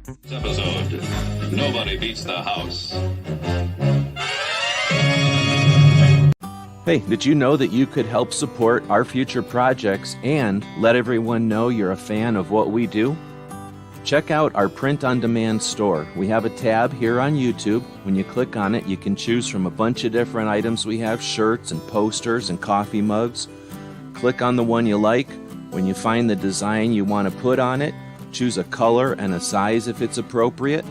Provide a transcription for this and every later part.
Episode, Nobody Beats the House. Hey, did you know that you could help support our future projects and let everyone know you're a fan of what we do? Check out our print-on-demand store. We have a tab here on YouTube. When you click on it, you can choose from a bunch of different items we have, shirts and posters and coffee mugs. Click on the one you like. When you find the design you want to put on it, choose a color and a size if it's appropriate.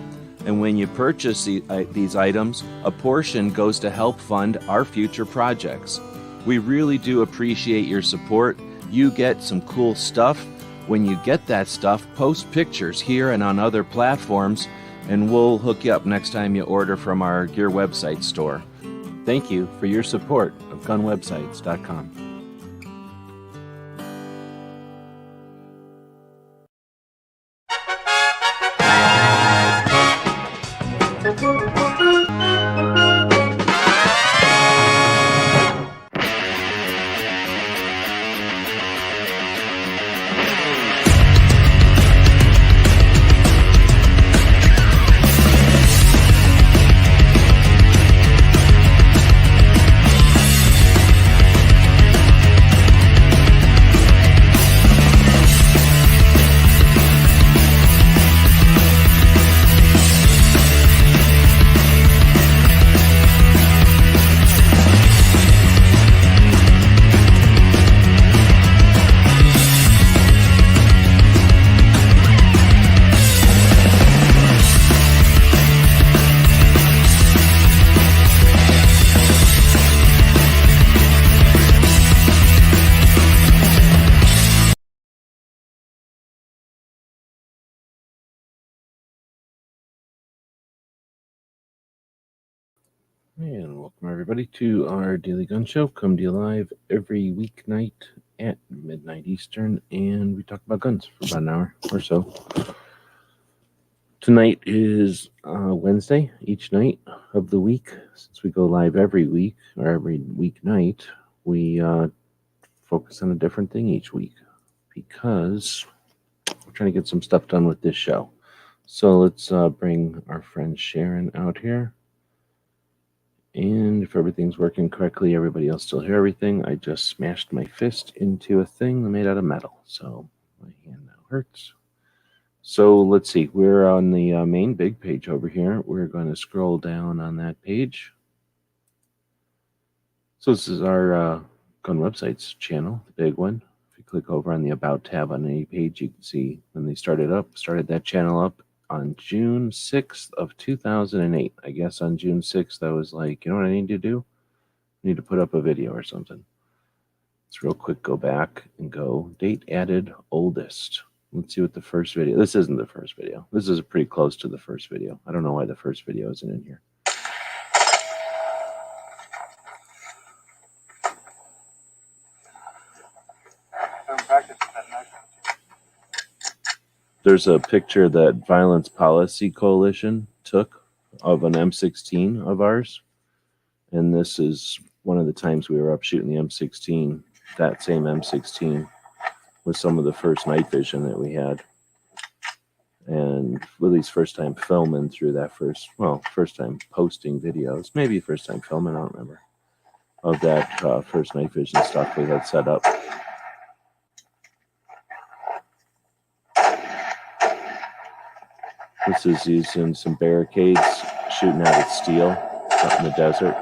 And when you purchase these items, a portion goes to help fund our future projects. We really do appreciate your support. You get some cool stuff. When you get that stuff, post pictures here and on other platforms, and we'll hook you up next time you order from our Gear website store. Thank you for your support of gunwebsites.com. And welcome everybody to our Daily Gun Show. Come to you live every weeknight at midnight Eastern, and we talk about guns for about an hour or so. Tonight is Wednesday, each night of the week. Since we go live every week or every weeknight, we focus on a different thing each week because we're trying to get some stuff done with this show. So let's bring our friend Sharon out here. And if everything's working correctly, everybody else still hear everything. I just smashed my fist into a thing made out of metal, so my hand now hurts. So let's see, we're on the main big page over here. We're going to scroll down on that page. So this is our Gun Websites channel, the big one. If you click over on the About tab on any page, you can see when they started that channel up on June 6th of 2008. I guess on June 6th, I was like, you know what I need to do? I need to put up a video or something. Let's real quick go back and go date added oldest. Let's see what the first video. This isn't the first video. This is pretty close to the first video. I don't know why the first video isn't in here. There's a picture that Violence Policy Coalition took of an M16 of ours. And this is one of the times we were up shooting the M16, that same M16, with some of the first night vision that we had. And Willie's first time filming through that first time posting videos, maybe first time filming, I don't remember, of that first night vision stuff we had set up. This is using some barricades, shooting out at steel out in the desert.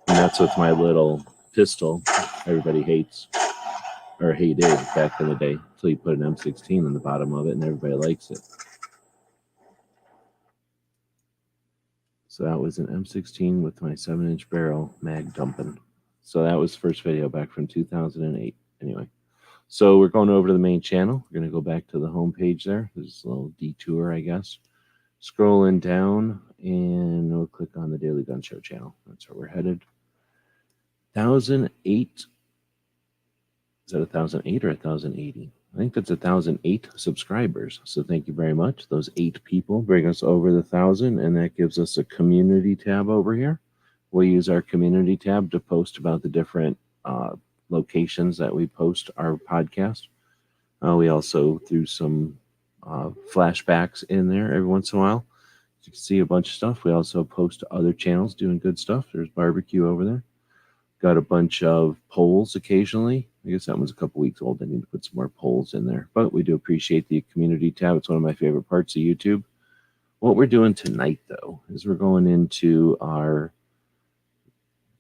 And that's with my little pistol everybody hates, or hated back in the day, until you put an M16 in the bottom of it and everybody likes it. So that was an M16 with my 7-inch barrel mag dumping. So that was the first video back from 2008. Anyway. So we're going over to the main channel. We're going to go back to the home page there. There's a little detour, I guess. Scrolling down, and we'll click on the Daily Gun Show channel. That's where we're headed. 1,008. Is that 1,008 or 1,080? I think that's 1,008 subscribers. So thank you very much. Those 8 people bring us over the 1,000, and that gives us a community tab over here. We'll use our community tab to post about the different locations that we post our podcast. We also threw some flashbacks in there every once in a while. You can see a bunch of stuff. We also post to other channels doing good stuff. There's barbecue over there. Got a bunch of polls occasionally. I guess that one's a couple weeks old. I need to put some more polls in there. But we do appreciate the community tab. It's one of my favorite parts of YouTube. What we're doing tonight, though, is we're going into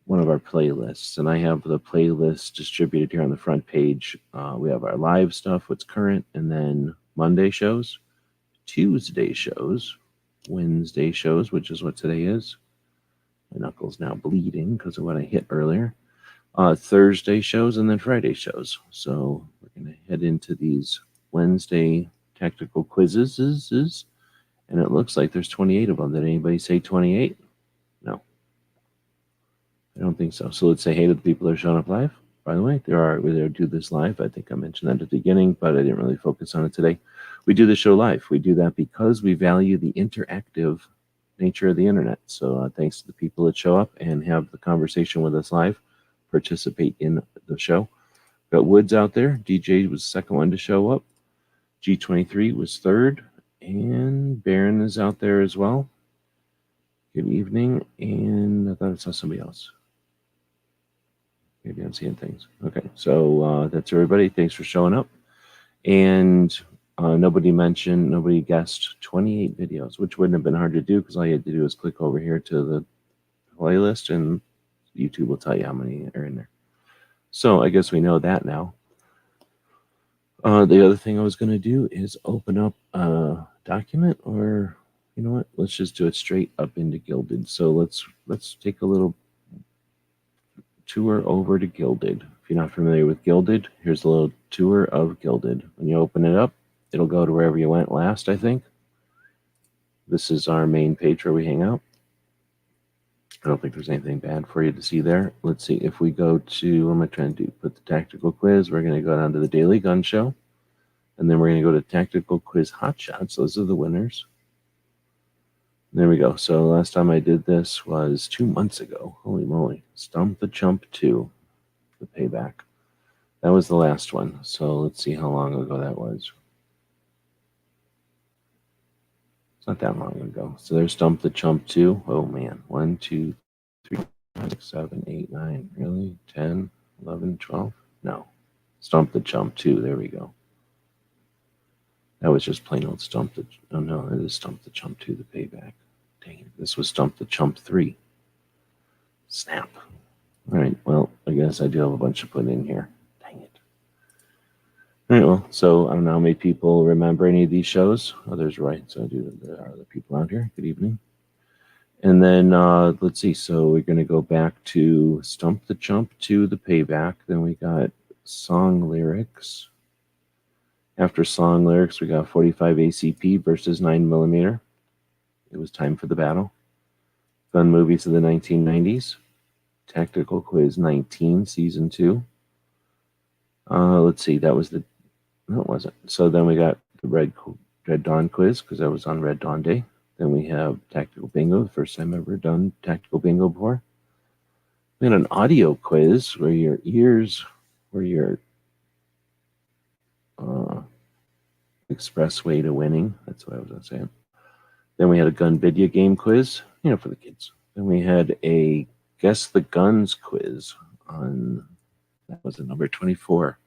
one of our playlists, and I have the playlist distributed here on the front page. We have our live stuff, what's current, and then Monday shows, Tuesday shows, Wednesday shows, which is what today is. My knuckle's now bleeding because of what I hit earlier. Thursday shows, and then Friday shows. So we're going to head into these Wednesday tactical quizzes, and it looks like there's 28 of them. Did anybody say 28? No. I don't think so. So let's say hey to the people that are showing up live. By the way, we do this live. I think I mentioned that at the beginning, but I didn't really focus on it today. We do the show live. We do that because we value the interactive nature of the internet. So thanks to the people that show up and have the conversation with us live, participate in the show. Got Woods out there. DJ was the second one to show up. G23 was third. And Baron is out there as well. Good evening. And I thought I saw somebody else. Maybe I'm seeing things. Okay, so that's everybody. Thanks for showing up. And nobody guessed 28 videos, which wouldn't have been hard to do because all you had to do is click over here to the playlist and YouTube will tell you how many are in there. So I guess we know that now. The other thing I was going to do is open up a document, or you know what? Let's just do it straight up into Gilded. So let's take a little tour over to Gilded. If you're not familiar with Gilded, here's a little tour of Gilded. When you open it up, it'll go to wherever you went last, I think. This is our main page where we hang out. I don't think there's anything bad for you to see there. Let's see, if we go to, what am I trying to do? Put the tactical quiz. We're going to go down to the Daily Gun Show. And then we're going to go to Tactical Quiz Hot Shots. Those are the winners. There we go. So last time I did this was 2 months ago. Holy moly. Stump the Chump 2, the payback. That was the last one. So let's see how long ago that was. It's not that long ago. So there's Stump the Chump 2. Oh man. 1, 2, 3, 5, 6, 7, 8, 9. Really? 10, 11, 12? No. Stump the Chump 2. There we go. That was just plain old Stump the... Oh no, it is Stump the Chump 2, the payback. Dang it. This was Stump the Chump 3. Snap. All right. Well, I guess I do have a bunch to put in here. Dang it. All right. Well, so I don't know how many people remember any of these shows. Oh, there's right. So there are other people out here. Good evening. And then let's see. So we're going to go back to Stump the Chump 2, the payback. Then we got song lyrics. After song lyrics, we got 45 ACP versus 9mm. It was time for the battle. Gun movies of the 1990s. Tactical Quiz 19, Season 2. Let's see, that was the... No, it wasn't. So then we got the Red Dawn quiz, because that was on Red Dawn Day. Then we have Tactical Bingo, the first time I've ever done Tactical Bingo before. We had an audio quiz where your ears were your expressway to winning. That's what I was going to say. Then we had a gun video game quiz, for the kids. Then we had a Guess the Guns quiz on, that was the number 24.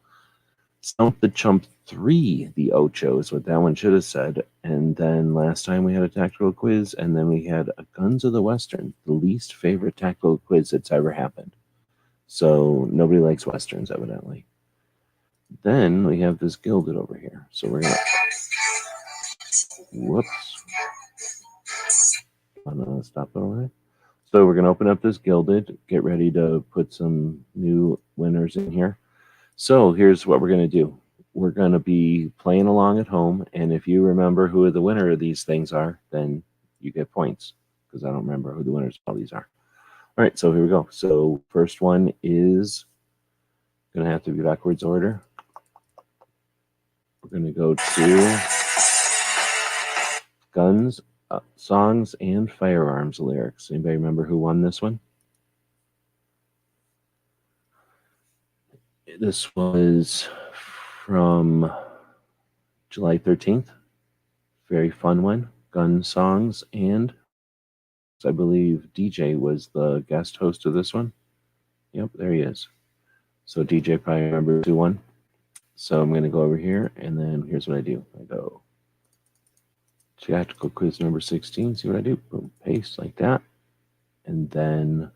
Stump the Chump 3, the Ocho is what that one should have said. And then last time we had a tactical quiz, and then we had a Guns of the Western, the least favorite tactical quiz that's ever happened. So nobody likes Westerns, evidently. Then we have this Gilded over here. So we're going to... Whoops. I'm going to stop it over there. So we're going to open up this Gilded, get ready to put some new winners in here. So here's what we're going to do. We're going to be playing along at home, and if you remember who the winner of these things are, then you get points, because I don't remember who the winners of all these are. All right, so here we go. So first one is going to have to be backwards order. We're going to go to Guns, Songs, and Firearms lyrics. Anybody remember who won this one? This was from July 13th. Very fun one. Gun songs, and I believe DJ was the guest host of this one. Yep, there he is. So DJ probably remembers who won. So I'm going to go over here, and then here's what I do. I go tactical quiz number 16. See what I do? Boom, paste like that. And then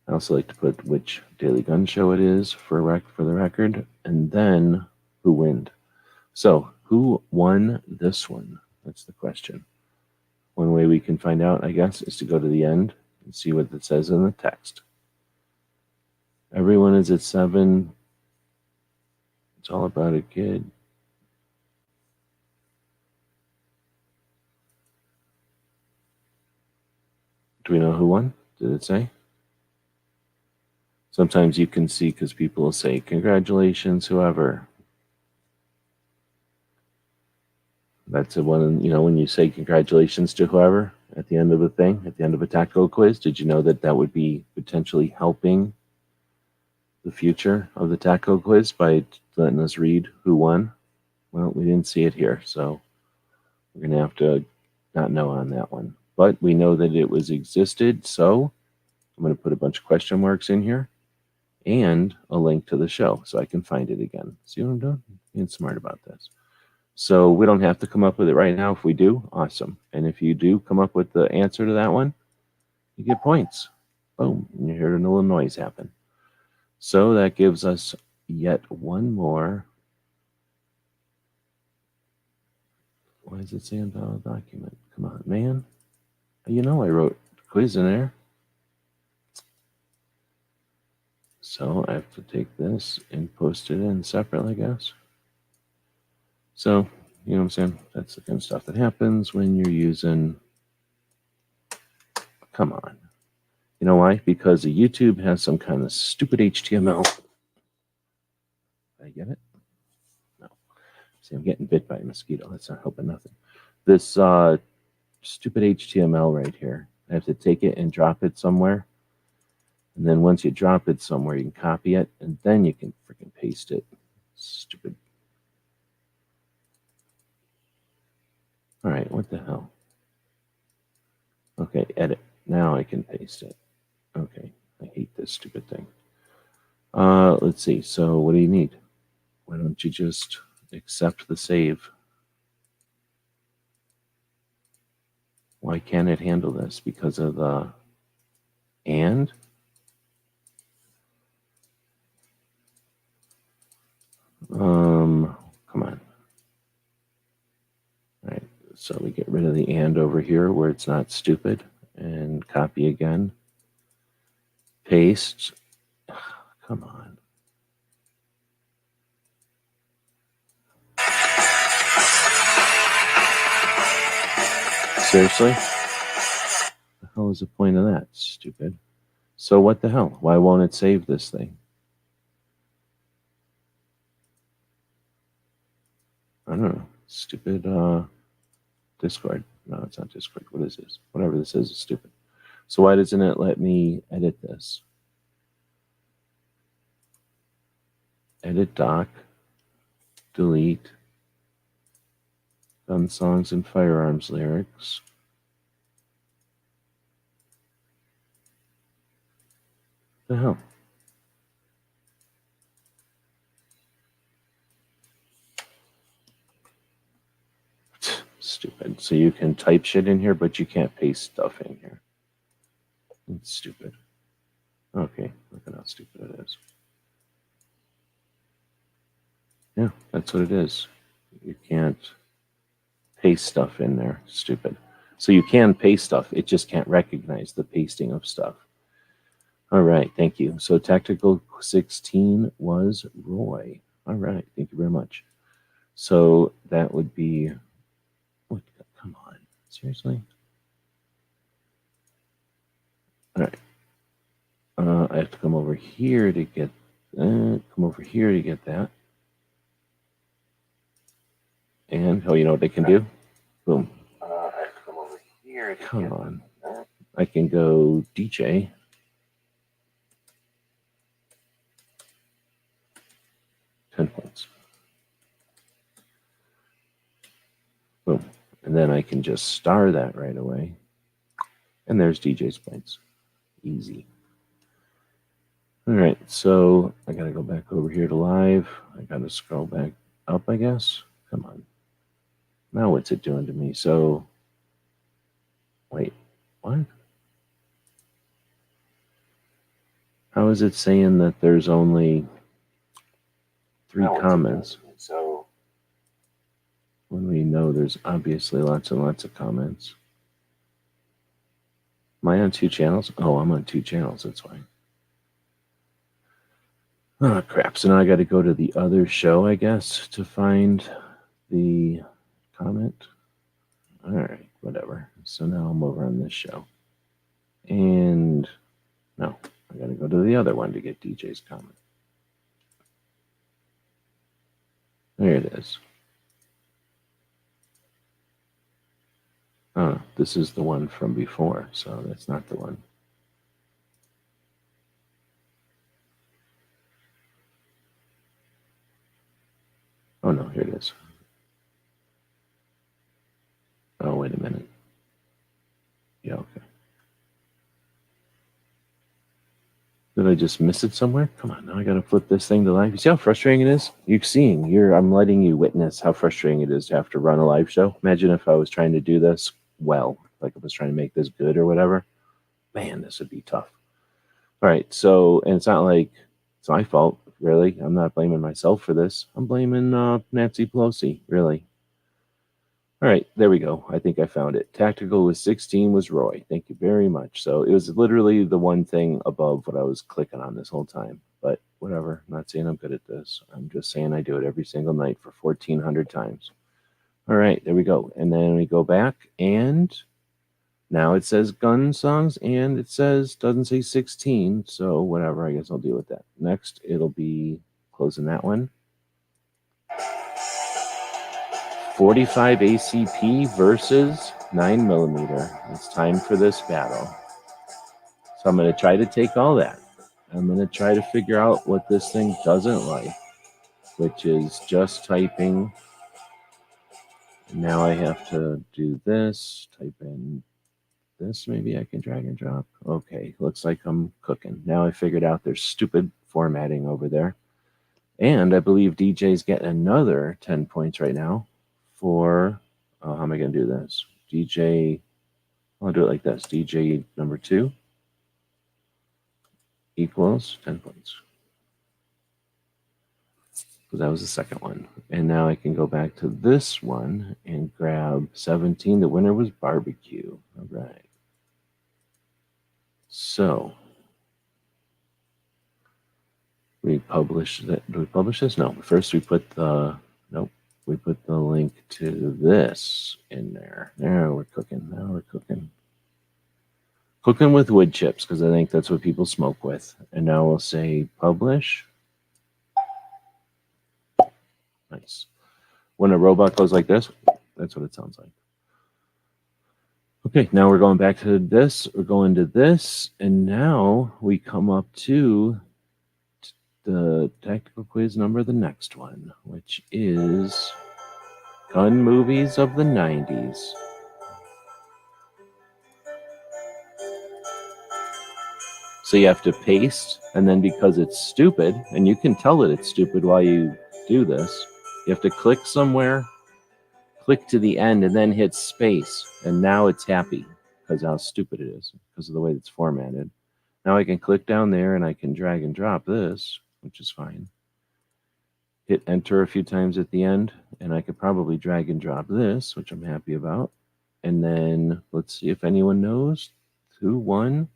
I also like to put which Daily Gun Show it is for the record, and then who wins. So who won this one? That's the question. One way we can find out, I guess, is to go to the end and see what it says in the text. Everyone is at 7. It's all about a kid. Do we know who won? Did it say? Sometimes you can see because people will say, congratulations, whoever. That's the one, when you say congratulations to whoever at the end of a thing, at the end of a tactical quiz, did you know that that would be potentially helping the future of the tactical quiz by letting us read who won? Well, we didn't see it here, so we're going to have to not know on that one. But we know that it was existed, so I'm going to put a bunch of question marks in here and a link to the show so I can find it again. See what I'm doing? Being smart about this. So we don't have to come up with it right now. If we do, awesome. And if you do come up with the answer to that one, you get points. Boom. And you hear a little noise happen. So that gives us yet one more. Why does it say unvalid document? Come on, man. I wrote quiz in there. So I have to take this and post it in separately, I guess. So, you know what I'm saying? That's the kind of stuff that happens when you're using. Come on. You know why? Because the YouTube has some kind of stupid HTML. Did I get it? No. See, I'm getting bit by a mosquito. That's not helping nothing. This stupid HTML right here. I have to take it and drop it somewhere. And then once you drop it somewhere, you can copy it, and then you can freaking paste it. Stupid. All right, what the hell? Okay, edit. Now I can paste it. Okay, I hate this stupid thing. Let's see. So what do you need? Why don't you just accept the save? Why can't it handle this? Because of the and? Come on. All right, so we get rid of the and over here where it's not stupid, and copy again. Paste. Come on. Seriously? The hell is the point of that? Stupid. So what the hell? Why won't it save this thing? I don't know. Stupid Discord. No, it's not Discord. What is this? Whatever this is stupid. So why doesn't it let me edit this? Edit doc. Delete. Gun songs and firearms lyrics. The hell? Stupid. So you can type shit in here, but you can't paste stuff in here. It's stupid. Okay, look at how stupid it is. Yeah, that's what it is. You can't paste stuff in there. Stupid. So you can paste stuff. It just can't recognize the pasting of stuff. All right, thank you. So tactical 16 was Roy. All right, thank you very much. So that would be, what, come on, seriously? All right. I have to come over here to get that. And, oh, you know what I can do? Boom. I have to come over here. Come on. I can go DJ. $10 points. And then I can just star that right away. And there's DJ Spites. Easy. All right, so I got to go back over here to live. I got to scroll back up, I guess. Come on. Now what's it doing to me? So, wait, what? How is it saying that there's only 3 comments? So, when we know there's obviously lots and lots of comments. Am I on 2 channels? Oh, I'm on 2 channels, that's why. Oh, crap. So now I got to go to the other show, I guess, to find the comment. All right, whatever. So now I'm over on this show. And no, I got to go to the other one to get DJ's comment. There it is. Oh, this is the one from before, so that's not the one. Oh, no, here it is. Oh, wait a minute. Yeah, okay. Did I just miss it somewhere? Come on, now I gotta flip this thing to live. You see how frustrating it is? You're seeing, I'm letting you witness how frustrating it is to have to run a live show. Imagine if I was trying to do this well, like I was trying to make this good or whatever. Man, this would be tough. All right, so, and it's not like it's my fault, really. I'm not blaming myself for this. I'm blaming Nancy Pelosi, really. All right, there we go. I think I found it. Tactical with 16 was Roy. Thank you very much. So it was literally the one thing above what I was clicking on this whole time. But whatever. I'm not saying I'm good at this. I'm just saying I do it every single night for 1,400 times. All right, there we go. And then we go back, and now it says gun songs, and it doesn't say 16. So whatever. I guess I'll deal with that. Next, it'll be closing that one. 45 ACP versus 9mm. It's time for this battle. So I'm going to try to take all that. I'm going to try to figure out what this thing doesn't like, which is just typing. Now I have to do this, type in this. Maybe I can drag and drop. Okay, looks like I'm cooking. Now I figured out there's stupid formatting over there. And I believe DJ's getting another 10 points right now. For how am I going to do this? DJ, I'll do it like this. DJ number 2 equals 10 points. Because that was the second one. And now I can go back to this one and grab 17. The winner was barbecue. All right. So we publish that. Do we publish this? No. First we put the, nope. We put the link to this in there. There, we're cooking. Now we're cooking. Cooking with wood chips, because I think that's what people smoke with. And now we'll say publish. Nice. When a robot goes like this, that's what it sounds like. Okay, now we're going back to this. We're going to this. And now we come up to the tactical quiz number, the next one, which is gun movies of the 90s. So you have to paste, and then because it's stupid, and you can tell that it's stupid while you do this, you have to click somewhere, click to the end, and then hit space. And now it's happy because how stupid it is, because of the way it's formatted. Now I can click down there, and I can drag and drop this, which is fine. Hit enter a few times at the end, and I could probably drag and drop this, which I'm happy about. And then let's see if anyone knows who won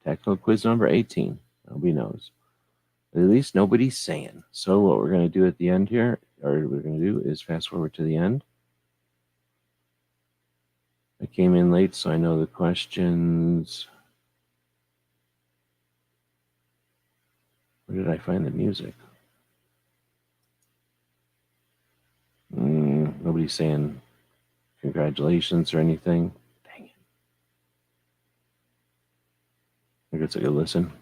tactical quiz number 18. Nobody knows. At least nobody's saying. So what we're going to do at the end here, or we're going to do, is fast forward to the end. I came in late, so I know the questions. Where did I find the music? Nobody's saying congratulations or anything. Dang it. I guess I could listen.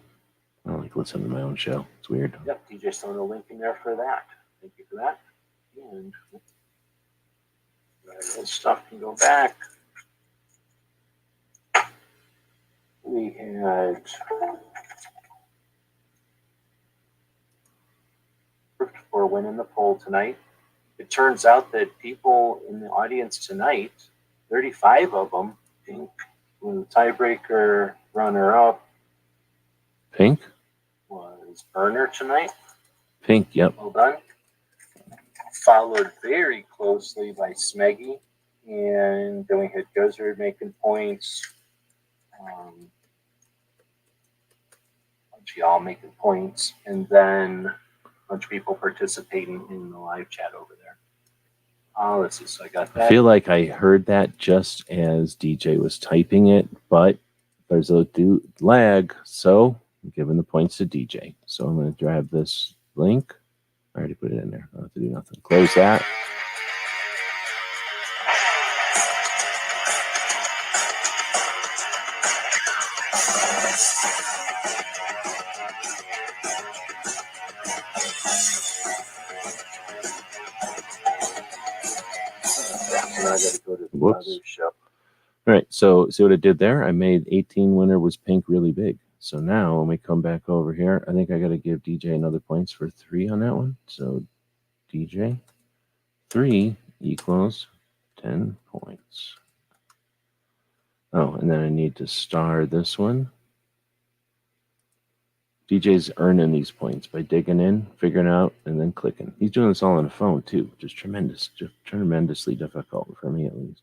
I don't like listening to my own show. It's weird. Yep, DJ's throwing a link in there for that. Thank you for that. And This stuff can go back. We had for winning the poll tonight. It turns out that people in the audience tonight, 35 of them, think the tiebreaker runner-up Pink? was Burner tonight. Pink, yep. Well done. Followed very closely by Smeggy. And then we had Guzzard making points. Bunch of y'all making points. And then a bunch of people participating in the live chat over there. Let's see. So I got that. I feel like I heard that just as DJ was typing it, but there's a lag. So I'm giving the points to DJ. So I'm going to grab this link. I already put it in there. I don't have to do nothing. Close that. And I got to go to the Whoops. other show. All right, so see what I did there? I made 18 winner was pink really big. So now when we come back over here, I think I got to give DJ another points for 3 on that one. So DJ 3 equals 10 points. Oh, and then I need to star this one. DJ's earning these points by digging in, figuring out, and then clicking. He's doing this all on the phone too. Just tremendously difficult for me at least.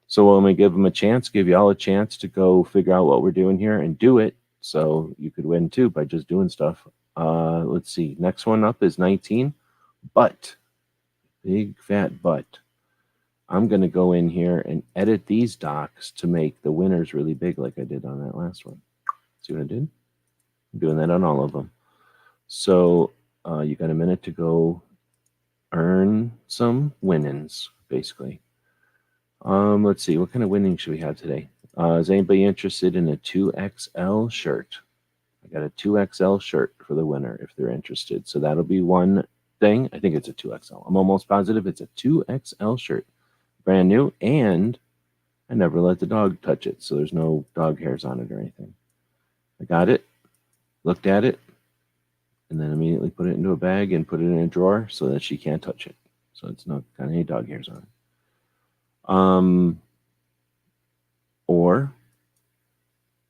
So when we give him a chance, give y'all a chance to go figure out what we're doing here and do it. So you could win too by just doing stuff. Let's see. Next one up is 19. But, big fat but. I'm going to go in here and edit these docs to make the winners really big like I did on that last one. See what I did? I'm doing that on all of them. So you got a minute to go earn some winnings, basically. Let's see. What kind of winnings should we have today? Is anybody interested in a 2XL shirt? I got a 2XL shirt for the winner if they're interested. So that'll be one thing. I think it's a 2XL. I'm almost positive it's a 2XL shirt. Brand new. And I never let the dog touch it. So there's no dog hairs on it or anything. I got it. Looked at it. And then immediately put it into a bag and put it in a drawer so that she can't touch it. So it's not got any dog hairs on it. Or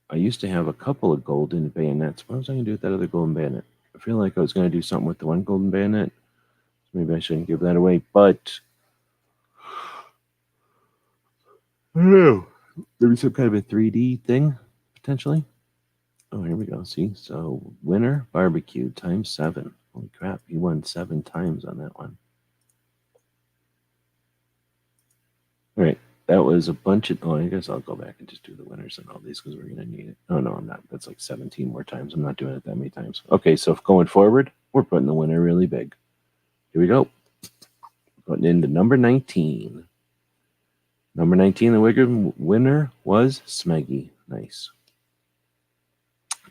I used to have a couple of golden bayonets. What was I going to do with that other golden bayonet? I feel like I was going to do something with the one golden bayonet. So maybe I shouldn't give that away. But I don't know. Maybe some kind of a 3D thing, potentially. Oh, here we go. See? So winner barbecue times 7. Holy crap. He won 7 times on that one. All right. That was a bunch of... Oh, I guess I'll go back and just do the winners and all these because we're going to need it. Oh, no, I'm not. That's like 17 more times. I'm not doing it that many times. Okay, so going forward, we're putting the winner really big. Here we go. Putting into number 19. Number 19, the winner was Smeggy. Nice.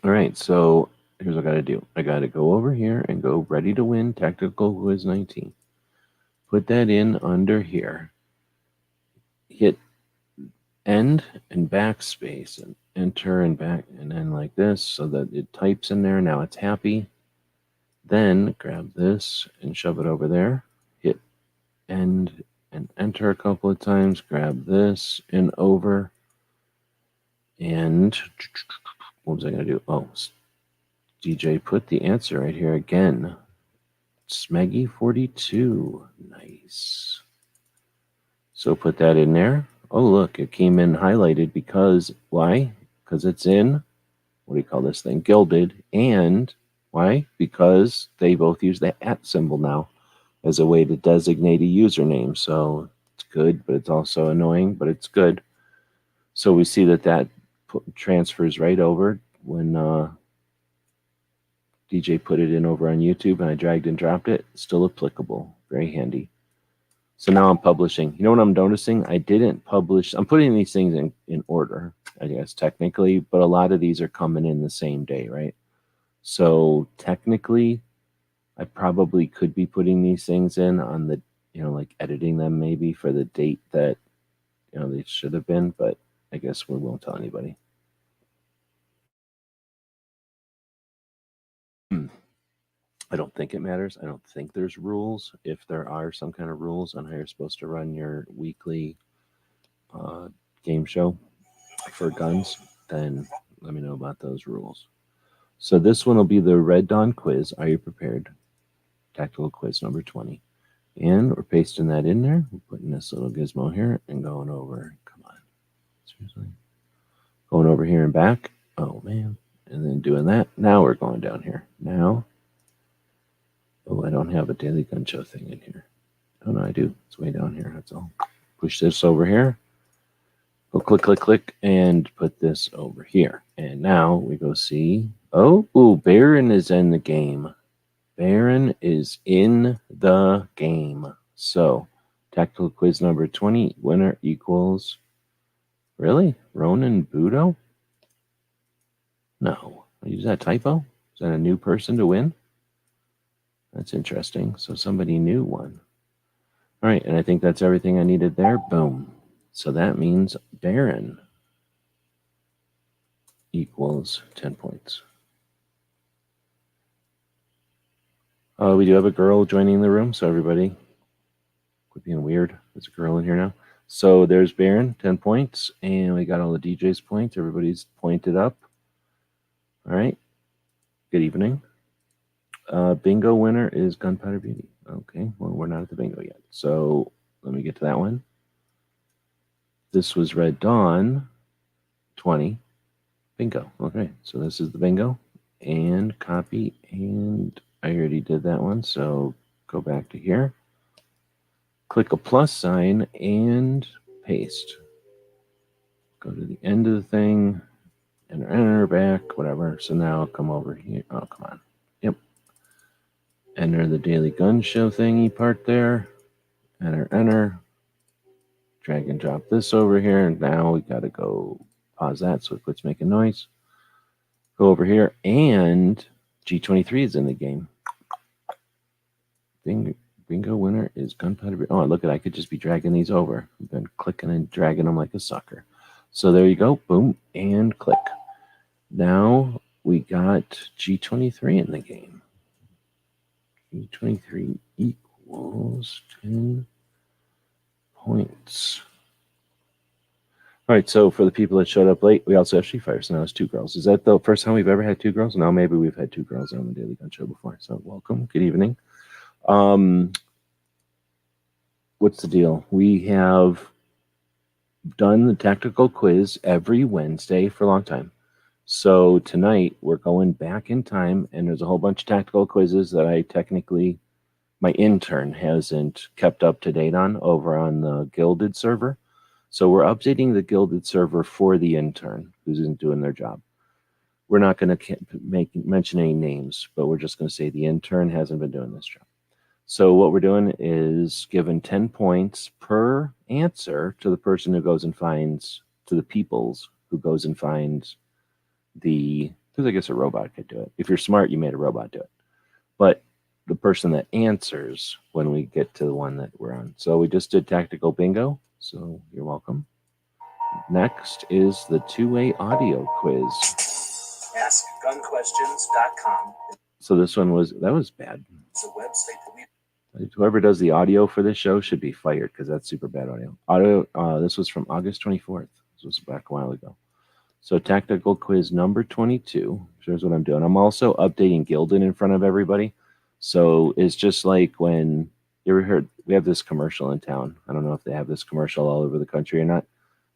All right, so here's what I got to do. I got to go over here and go ready to win Tactical Quiz 19. Put that in under here. Hit end and backspace and enter and back and then like this so that it types in there. Now it's happy. Then grab this and shove it over there. Hit end and enter a couple of times. Grab this and over. And what was I going to do? Oh, DJ put the answer right here again. Smeggy 42. Nice. So put that in there. Oh, look, it came in highlighted because, why? Because it's in, what do you call this thing? Gilded. And why? Because they both use the @ symbol now as a way to designate a username. So it's good, but it's also annoying, but it's good. So we see that transfers right over when DJ put it in over on YouTube and I dragged and dropped it. Still applicable. Very handy. So now I'm publishing. You know what I'm noticing? I didn't publish. I'm putting these things in order, I guess, technically, but a lot of these are coming in the same day, right? So technically, I probably could be putting these things in like editing them maybe for the date that, they should have been, but I guess we won't tell anybody. I don't think it matters. I don't think there's rules. If there are some kind of rules on how you're supposed to run your weekly game show for guns, then let me know about those rules. So this one will be the Red Dawn quiz. Are you prepared? Tactical quiz number 20. And we're pasting that in there. We're putting this little gizmo here and going over. Come on. Seriously. Going over here and back. Oh, man. And then doing that. Now we're going down here. Now. Oh, I don't have a Daily Gun Show thing in here. Oh, no, I do. It's way down here. That's all. Push this over here. Go click, click, click, and put this over here. And now we go see. Oh, Baron is in the game. Baron is in the game. So, tactical quiz number 20. Winner equals. Really? Ronan Budo? No. Is that a typo? Is that a new person to win? That's interesting. So somebody new won. All right, and I think that's everything I needed there. Boom. So that means Baron equals 10 points. We do have a girl joining the room, so everybody quit being weird. There's a girl in here now. So there's Baron, 10 points, and we got all the DJ's points. Everybody's pointed up. All right. Good evening. Bingo winner is Gunpowder Beauty. Okay, well, we're not at the bingo yet. So let me get to that one. This was Red Dawn 20. Bingo. Okay, so this is the bingo. And copy, and I already did that one. So go back to here. Click a plus sign and paste. Go to the end of the thing. Enter back, whatever. So now I'll come over here. Oh, come on. Yep. Enter the Daily Gun Show thingy part there. Enter. Drag and drop this over here. And now we got to go pause that so it quits making noise. Go over here, and G23 is in the game. Bingo winner is Gunpowder. Oh, look at, I could just be dragging these over. I've been clicking and dragging them like a sucker. So there you go. Boom, and click. Now we got G23 in the game. G23 equals 10 points. All right, so for the people that showed up late, we also have Street Fighter, so now it's 2 girls. Is that the first time we've ever had 2 girls? No, maybe we've had 2 girls on the Daily Gun Show before. So welcome, good evening. What's the deal? We have done the tactical quiz every Wednesday for a long time. So tonight we're going back in time, and there's a whole bunch of tactical quizzes that I technically, my intern hasn't kept up to date on over on the Gilded server. So we're updating the Gilded server for the intern who's doing their job. We're not going to mention any names, but we're just going to say the intern hasn't been doing this job. So what we're doing is giving 10 points per answer to the person who goes and finds, to the peoples who goes and finds the, because I guess a robot could do it. If you're smart, you made a robot do it. But the person that answers when we get to the one that we're on. So we just did tactical bingo. So you're welcome. Next is the two-way audio quiz. AskGunQuestions.com. So this one was bad. It's a website that we. Whoever does the audio for this show should be fired because that's super bad audio. This was from August 24th. This was back a while ago. So tactical quiz number 22. Here's what I'm doing. I'm also updating Gilded in front of everybody. So it's just like when you ever heard, we have this commercial in town. I don't know if they have this commercial all over the country or not,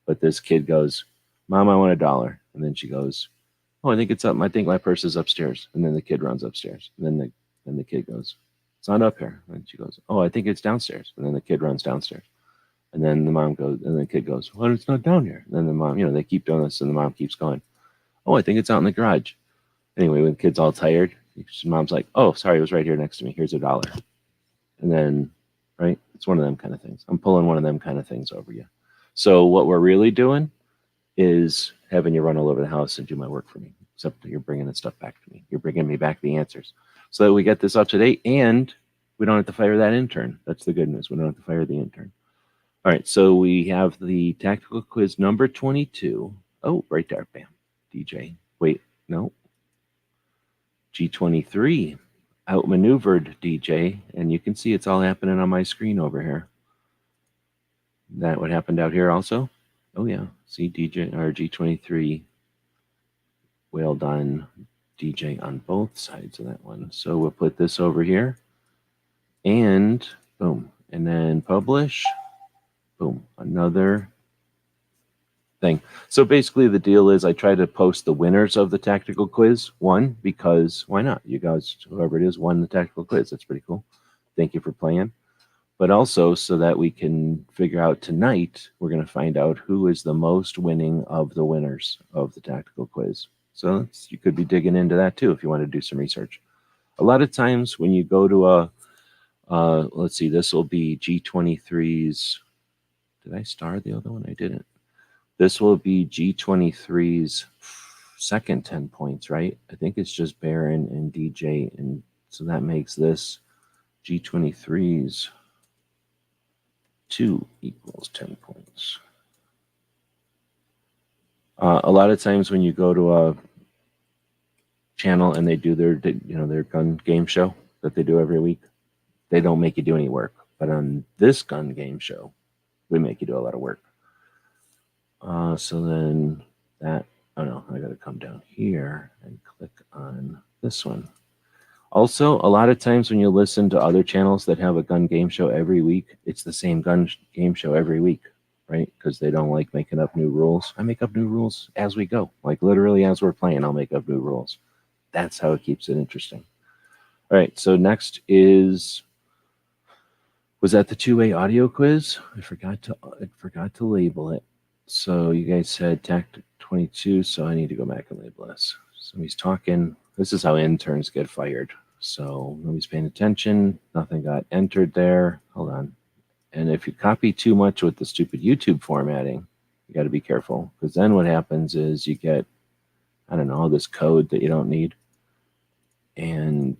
but this kid goes, "Mom, I want $1." And then she goes, "Oh, I think it's up. I think my purse is upstairs." And then the kid runs upstairs. And then the kid goes, "It's not up here." And she goes, "Oh, I think it's downstairs." And then the kid runs downstairs. And then the mom goes, and the kid goes, "Well, it's not down here." And then the mom, they keep doing this, and the mom keeps going, "Oh, I think it's out in the garage." Anyway, when the kid's all tired, mom's like, "Oh, sorry, it was right here next to me. Here's $1." And then, right, it's one of them kind of things. I'm pulling one of them kind of things over you. So what we're really doing is having you run all over the house and do my work for me, except you're bringing the stuff back to me. You're bringing me back the answers so that we get this up to date, and we don't have to fire that intern. That's the good news. We don't have to fire the intern. All right, so we have the tactical quiz number 22. Oh, right there, bam. DJ. Wait, no. G23 outmaneuvered DJ, and you can see it's all happening on my screen over here. That what happened out here also? Oh yeah, see DJ or G23 wailed on DJ on both sides of that one. So we'll put this over here, and boom, and then publish. Boom, another thing. So basically the deal is I try to post the winners of the tactical quiz. One, because why not? You guys, whoever it is, won the tactical quiz. That's pretty cool. Thank you for playing. But also so that we can figure out tonight, we're going to find out who is the most winning of the winners of the tactical quiz. So you could be digging into that too if you want to do some research. A lot of times when you go to let's see, this will be G23's. Did I star the other one? I didn't. This will be G23's second 10 points, right? I think it's just Baron and DJ. And so that makes this G23's 2 equals 10 points. A lot of times when you go to a channel and they do their gun game show that they do every week, they don't make you do any work. But on this gun game show, we make you do a lot of work. So then that, oh no, I got to come down here and click on this one. Also, a lot of times when you listen to other channels that have a gun game show every week, it's the same gun game show every week, right? Because they don't like making up new rules. I make up new rules as we go. Like literally as we're playing, I'll make up new rules. That's how it keeps it interesting. All right, so next is... Was that the two-way audio quiz? I forgot to label it. So you guys said Tactic 22, so I need to go back and label this. So he's talking. This is how interns get fired. So nobody's paying attention. Nothing got entered there. Hold on. And if you copy too much with the stupid YouTube formatting, you got to be careful. Because then what happens is you get, I don't know, this code that you don't need. And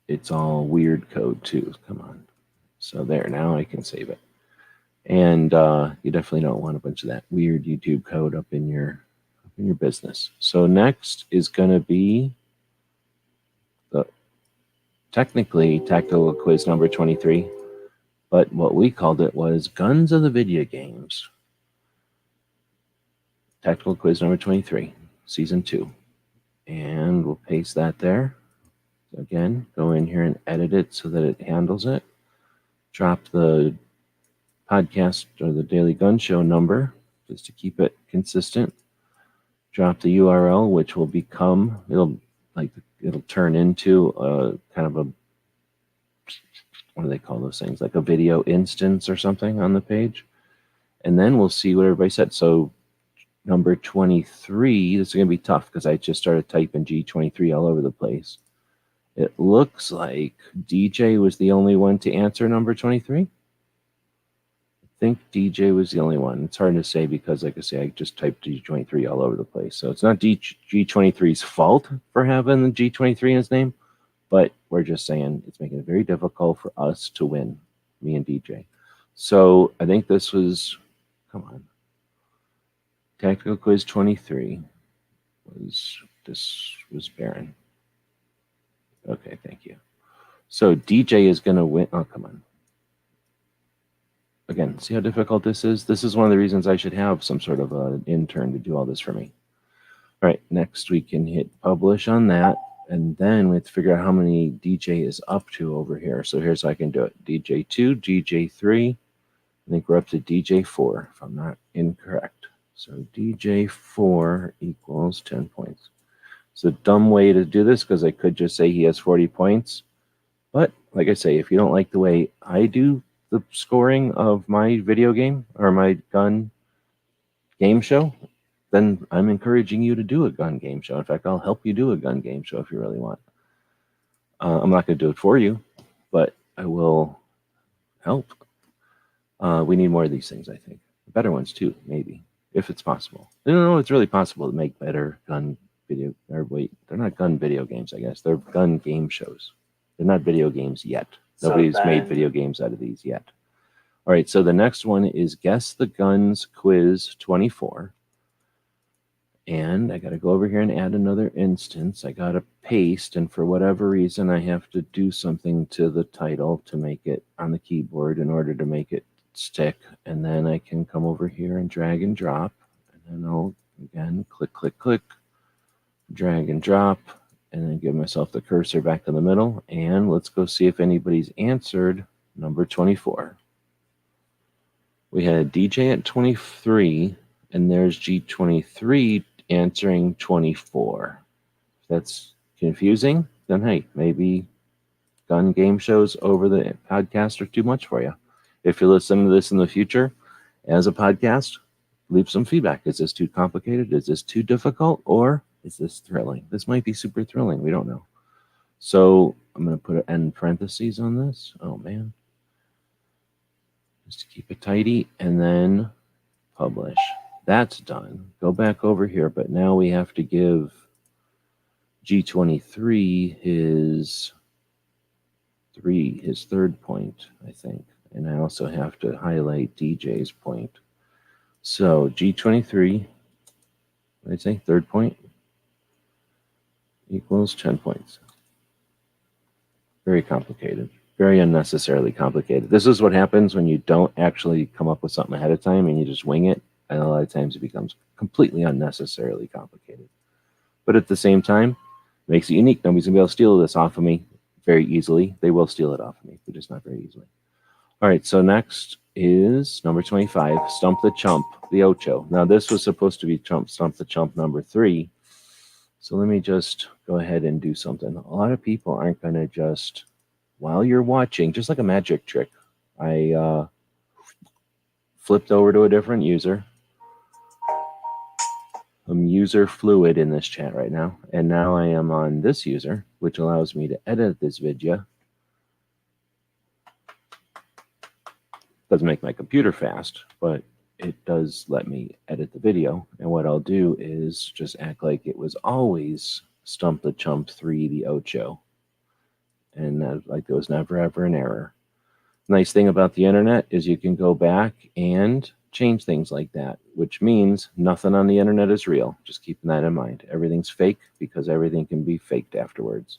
it's all weird code too. Come on. So there, now I can save it. And you definitely don't want a bunch of that weird YouTube code up in your business. So next is going to be the technically tactical quiz number 23, but what we called it was Guns of the Video Games. Tactical quiz number 23, season 2. And we'll paste that there. Again, go in here and edit it so that it handles it. Drop the podcast or the Daily Gun Show number just to keep it consistent. Drop the URL, which will become, it'll turn into a kind of a, what do they call those things? Like a video instance or something on the page. And then we'll see what everybody said. So number 23, this is going to be tough because I just started typing G23 all over the place. It looks like DJ was the only one to answer number 23. I think DJ was the only one. It's hard to say because, like I say, I just typed G23 all over the place. So it's not G23's fault for having the G23 in his name, but we're just saying it's making it very difficult for us to win, me and DJ. So I think this was, come on, Tactical Quiz 23 was Baron. Okay, thank you. So DJ is going to win. Oh, come on. Again, see how difficult this is? This is one of the reasons I should have some sort of an intern to do all this for me. All right, next we can hit publish on that, and then we have to figure out how many DJ is up to over here. So here's how I can do it. DJ2, DJ3, I think we're up to DJ4, if I'm not incorrect. So DJ4 equals 10 points. It's a dumb way to do this because I could just say he has 40 points. But like I say, if you don't like the way I do the scoring of my video game or my gun game show, then I'm encouraging you to do a gun game show. In fact, I'll help you do a gun game show if you really want. I'm not going to do it for you, but I will help. We need more of these things, I think. Better ones too, maybe, if it's possible. No, it's really possible to make better gun video, or wait, they're not gun video games, I guess. They're gun game shows. They're not video games yet. So Nobody's made then- video games out of these yet. All right, so the next one is Guess the Guns Quiz 24. And I got to go over here and add another instance. I got to paste, and for whatever reason, I have to do something to the title to make it on the keyboard in order to make it stick. And then I can come over here and drag and drop. And then I'll, again, click, click, click, drag and drop, and then give myself the cursor back in the middle. And let's go see if anybody's answered number 24. We had DJ at 23, and there's G23 answering 24. If that's confusing, then hey, maybe gun game shows over the podcast are too much for you. If you're listening to this in the future as a podcast, leave some feedback. Is this too complicated? Is this too difficult? Or is this thrilling? This might be super thrilling. We don't know. So I'm going to put an end parentheses on this. Oh, man. Just to keep it tidy, and then publish. That's done. Go back over here, but now we have to give G23 his third point, I think. And I also have to highlight DJ's point. So G23, what did I say? Third point equals 10 points. Very complicated. Very unnecessarily complicated. This is what happens when you don't actually come up with something ahead of time and you just wing it. And a lot of times it becomes completely unnecessarily complicated. But at the same time, it makes it unique. Nobody's going to be able to steal this off of me very easily. They will steal it off of me, but just not very easily. All right, so next is number 25, Stump the Chump, the Ocho. Now, this was supposed to be Stump the Chump number 3. So let me just go ahead and do something. A lot of people aren't going to just, while you're watching, just like a magic trick, I flipped over to a different user. I'm user fluid in this chat right now. And now I am on this user, which allows me to edit this video. Doesn't make my computer fast, but it does let me edit the video. And what I'll do is just act like it was always Stump the Chump 3, the Ocho. And that, like there was never ever an error. Nice thing about the internet is you can go back and change things like that, which means nothing on the internet is real. Just keeping that in mind. Everything's fake because everything can be faked afterwards.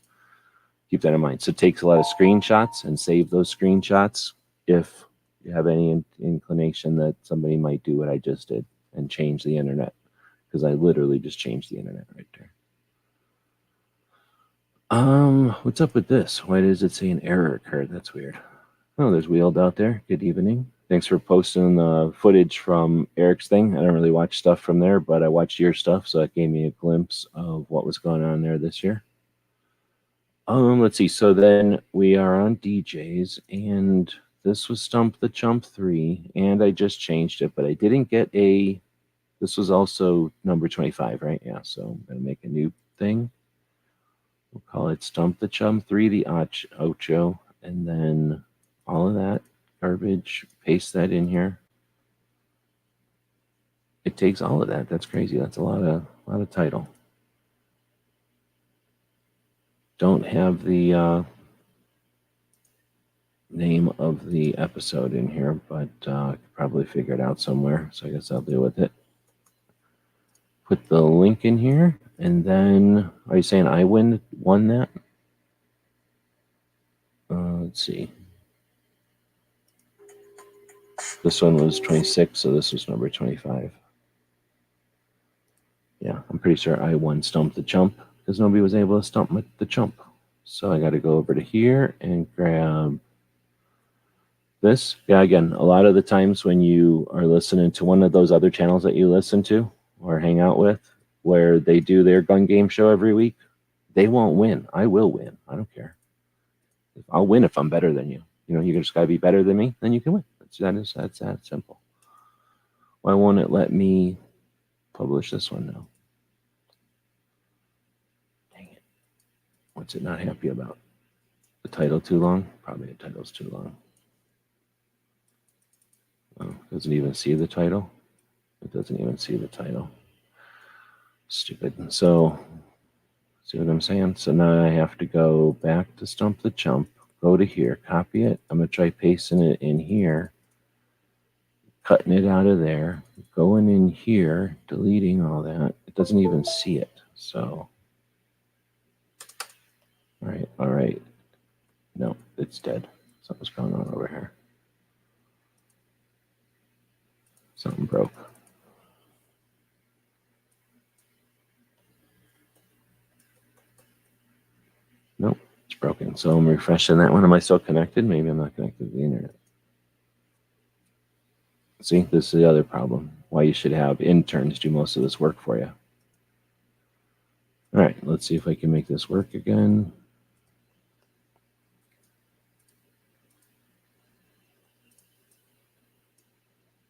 Keep that in mind. So it takes a lot of screenshots, and save those screenshots if you have any inclination that somebody might do what I just did and change the internet, because I literally just changed the internet right there. What's up with this? Why does it say an error occurred? That's weird. Oh, there's Wheeled out there. Good evening. Thanks for posting the footage from Eric's thing. I don't really watch stuff from there, but I watched your stuff, so that gave me a glimpse of what was going on there this year. Let's see. So then we are on DJs, and this was Stump the Chump 3, and I just changed it, but I didn't get a... This was also number 25, right? Yeah, so I'm going to make a new thing. We'll call it Stump the Chump 3, the Ocho, and then all of that garbage, paste that in here. It takes all of that. That's crazy. That's a lot of title. Don't have the name of the episode in here, but I could probably figure it out somewhere, so I guess I'll deal with it. Put the link in here, and then, are you saying I won that? Let's see. This one was 26, so this was number 25. Yeah, I'm pretty sure I won Stump the Chump, because nobody was able to stump the chump. So I got to go over to here and grab this. Yeah, again, a lot of the times when you are listening to one of those other channels that you listen to or hang out with, where they do their gun game show every week, they won't win. I will win. I don't care. I'll win if I'm better than you. You know, you just got to be better than me, then you can win. That's that simple. Why won't it let me publish this one now? Dang it. What's it not happy about? The title too long? Probably the title's too long. Oh, doesn't even see the title? It doesn't even see the title. Stupid. So See what I'm saying? So now I have to go back to Stump the Chump, go to here, copy it. I'm going to try pasting it in here, cutting it out of there, going in here, deleting all that. It doesn't even see it. So, all right. No, it's dead. Something's going on over here. Something broke. Nope, it's broken. So I'm refreshing that one. Am I still connected? Maybe I'm not connected to the internet. See, this is the other problem. Why you should have interns do most of this work for you. All right, let's see if I can make this work again.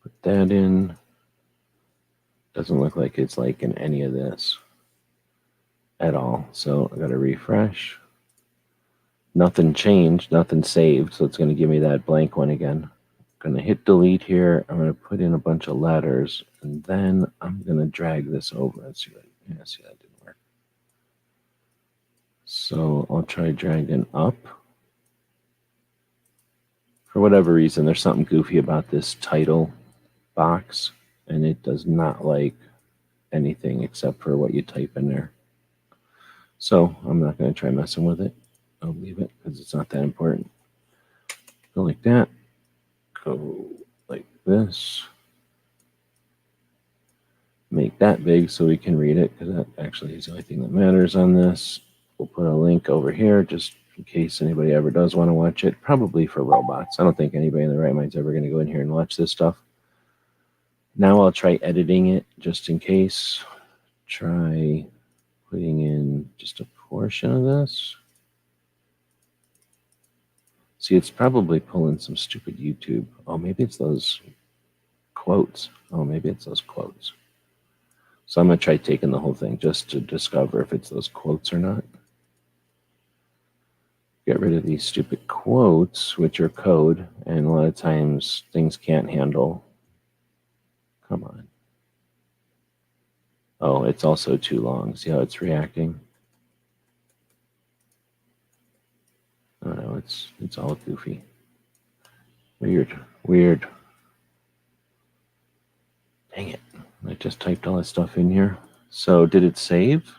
Put that in. Doesn't look like it's liking any of this at all. So I got to refresh. Nothing changed, nothing saved. So it's going to give me that blank one again. I'm going to hit delete here. I'm going to put in a bunch of letters, and then I'm going to drag this over. Let's see what, yeah, see, that didn't work. So I'll try dragging up. For whatever reason, there's something goofy about this title box, and it does not like anything except for what you type in there. So I'm not going to try messing with it. I'll leave it because it's not that important. Go like that. Go like this. Make that big so we can read it, because that actually is the only thing that matters on this. We'll put a link over here just in case anybody ever does want to watch it. Probably for robots. I don't think anybody in their right mind's ever going to go in here and watch this stuff. Now I'll try editing it just in case. Try putting in just a portion of this. See, it's probably pulling some stupid YouTube. Oh, maybe it's those quotes. Oh, maybe it's those quotes. So I'm going to try taking the whole thing just to discover if it's those quotes or not. Get rid of these stupid quotes, which are code, and a lot of times things can't handle. Come on. Oh, it's also too long. See how it's reacting? Oh no, it's all goofy. Weird. Dang it. I just typed all that stuff in here. So did it save?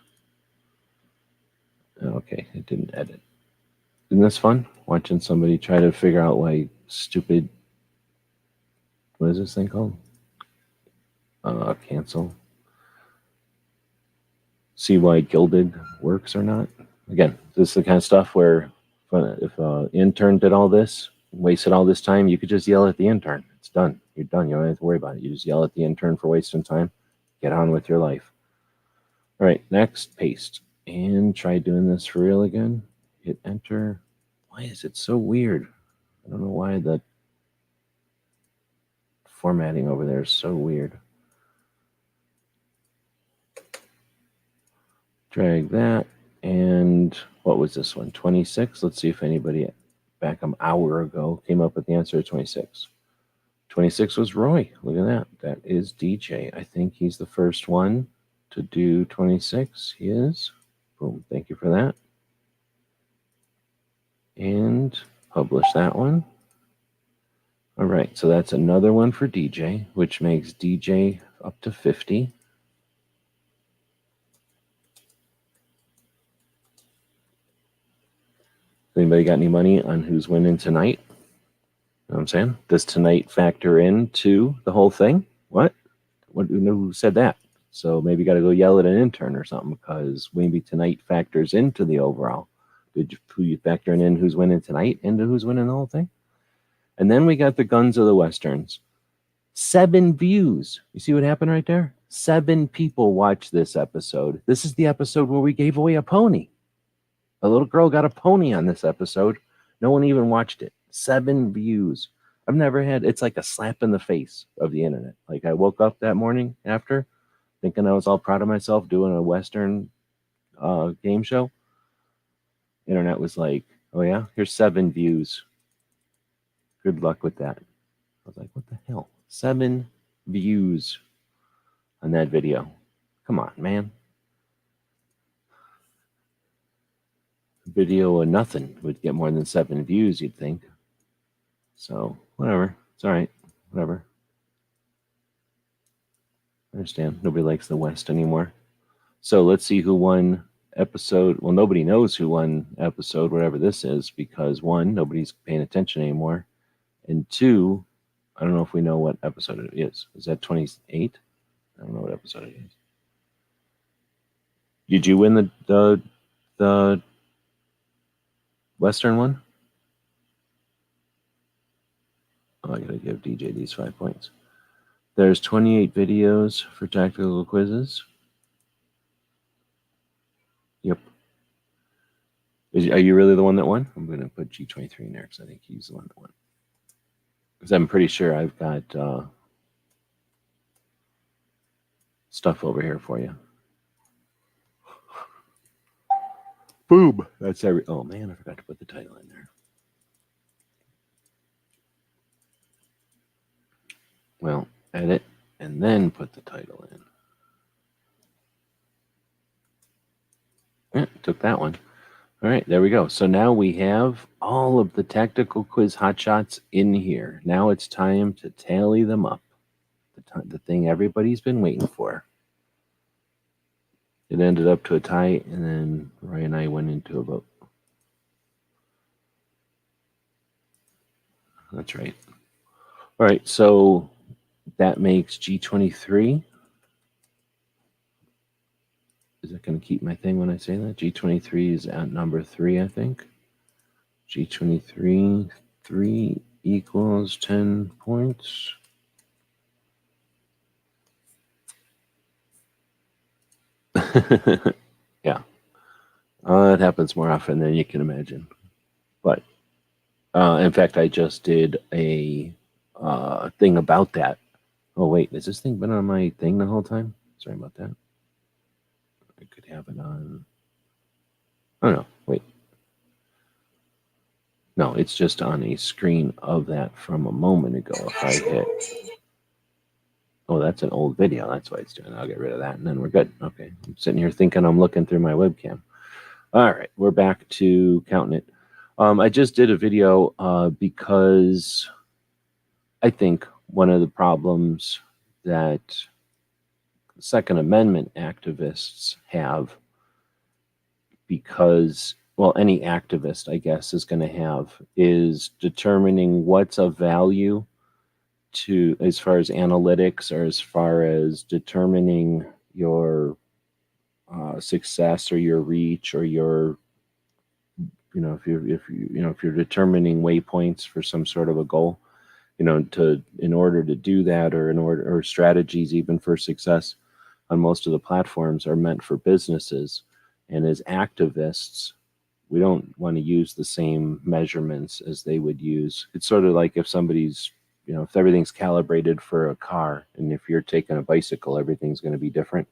Okay, it didn't edit. Isn't this fun? Watching somebody try to figure out why stupid, what is this thing called? Cancel. See why Gilded works or not. Again, this is the kind of stuff where if an intern did all this, wasted all this time, you could just yell at the intern. It's done. You're done. You don't have to worry about it. You just yell at the intern for wasting time. Get on with your life. All right, next, paste. And try doing this for real again. Hit enter. Why is it so weird? I don't know why the formatting over there is so weird. Drag that. And what was this one? 26. Let's see if anybody back an hour ago came up with the answer to 26. 26 was Roy. Look at that. That is DJ. I think he's the first one to do 26. He is. Boom. Thank you for that. And publish that one. All right. So that's another one for DJ, which makes DJ up to 50. Anybody got any money on who's winning tonight? You know what I'm saying? Does tonight factor into the whole thing? What? Who said that? So maybe you got to go yell at an intern or something, because maybe tonight factors into the overall. Who you factoring in who's winning tonight into who's winning the whole thing? And then we got the Guns of the Westerns. 7 views. You see what happened right there? 7 people watched this episode. This is the episode where we gave away a pony. A little girl got a pony on this episode. No one even watched it. 7 views. I've never had, it's like a slap in the face of the internet. Like I woke up that morning after thinking I was all proud of myself doing a Western game show. Internet was like, oh yeah, here's 7 views. Good luck with that. I was like, what the hell? 7 views on that video. Come on, man. video of nothing would get more than 7 views, you'd think. So, whatever. It's all right. Whatever. I understand. Nobody likes the West anymore. So, let's see who won episode. Well, nobody knows who won episode, whatever this is, because 1, nobody's paying attention anymore. And 2, I don't know if we know what episode it is. Is that 28? I don't know what episode it is. Did you win the Western one? Oh, I gotta give DJ these 5 points. There's 28 videos for tactical quizzes. Yep. Are you really the one that won? I'm gonna put G23 in there because I think he's the one that won. Because I'm pretty sure I've got stuff over here for you. Boom. That's every. Oh man, I forgot to put the title in there. Well, edit and then put the title in. Yeah, took that one. All right, there we go. So now we have all of the tactical quiz hotshots in here. Now it's time to tally them up. The thing everybody's been waiting for. It ended up to a tie, and then Roy and I went into a vote. That's right. All right, so that makes G23. Is it going to keep my thing when I say that? G23 is at number 3, I think. G23, 3 equals 10 points. Yeah. It happens more often than you can imagine. But, in fact, I just did a thing about that. Oh, wait. Has this thing been on my thing the whole time? Sorry about that. I could have it on. Oh, no. Wait. No, it's just on a screen of that from a moment ago. If I hit. Oh, that's an old video. That's why it's doing it. I'll get rid of that, and then we're good. Okay. I'm sitting here thinking I'm looking through my webcam. All right. We're back to counting it. I just did a video because I think one of the problems that Second Amendment activists have, because, well, any activist, I guess, is going to have, is determining what's of value to, as far as analytics or as far as determining your success or your reach or your, if you're determining waypoints for some sort of a goal, in order to do that, or strategies even for success on most of the platforms are meant for businesses. And as activists, we don't want to use the same measurements as they would use. It's sort of like if somebody's, if everything's calibrated for a car, and if you're taking a bicycle, everything's going to be different.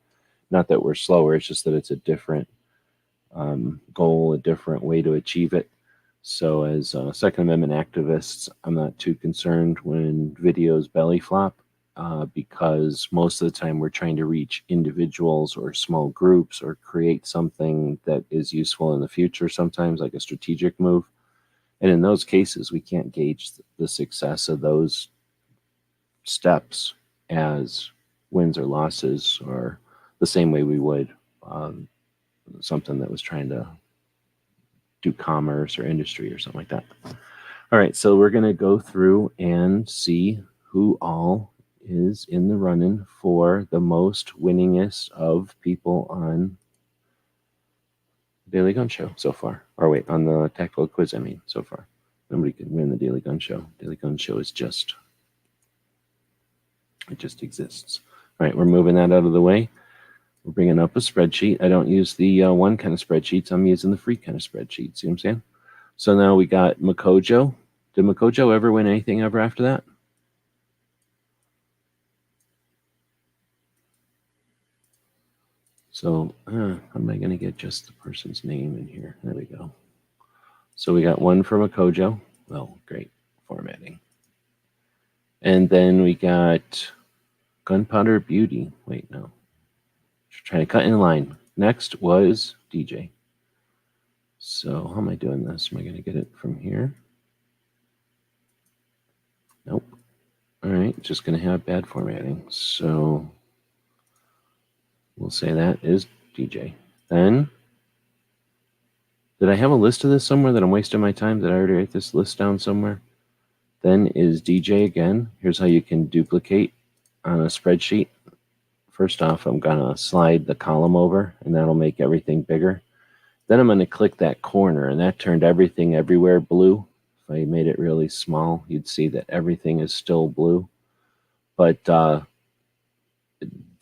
Not that we're slower, it's just that it's a different goal, a different way to achieve it. So as Second Amendment activists, I'm not too concerned when videos belly flop, because most of the time we're trying to reach individuals or small groups or create something that is useful in the future, sometimes like a strategic move. And in those cases, we can't gauge the success of those steps as wins or losses, or the same way we would something that was trying to do commerce or industry or something like that. All right, so we're going to go through and see who all is in the running for the most winningest of people on Daily Gun Show so far. Or wait, on the tactical quiz, so far. Nobody can win the Daily Gun Show. Daily Gun Show is just, it just exists. All right, we're moving that out of the way. We're bringing up a spreadsheet. I don't use the one kind of spreadsheets. I'm using the free kind of spreadsheet. See what I'm saying? So now we got Makojo. Did Makojo ever win anything ever after that? So how am I going to get just the person's name in here? There we go. So we got one for Makojo. Well, great formatting. And then we got Gunpowder Beauty. Wait, no. Trying to cut in line. Next was DJ. So how am I doing this? Am I going to get it from here? Nope. All right, just going to have bad formatting. So we'll say that is DJ. Then, did I have a list of this somewhere that I'm wasting my time? Did I already write this list down somewhere? Then is DJ again. Here's how you can duplicate on a spreadsheet. First off, I'm going to slide the column over, and that'll make everything bigger. Then I'm going to click that corner, and that turned everything everywhere blue. If I made it really small, you'd see that everything is still blue. But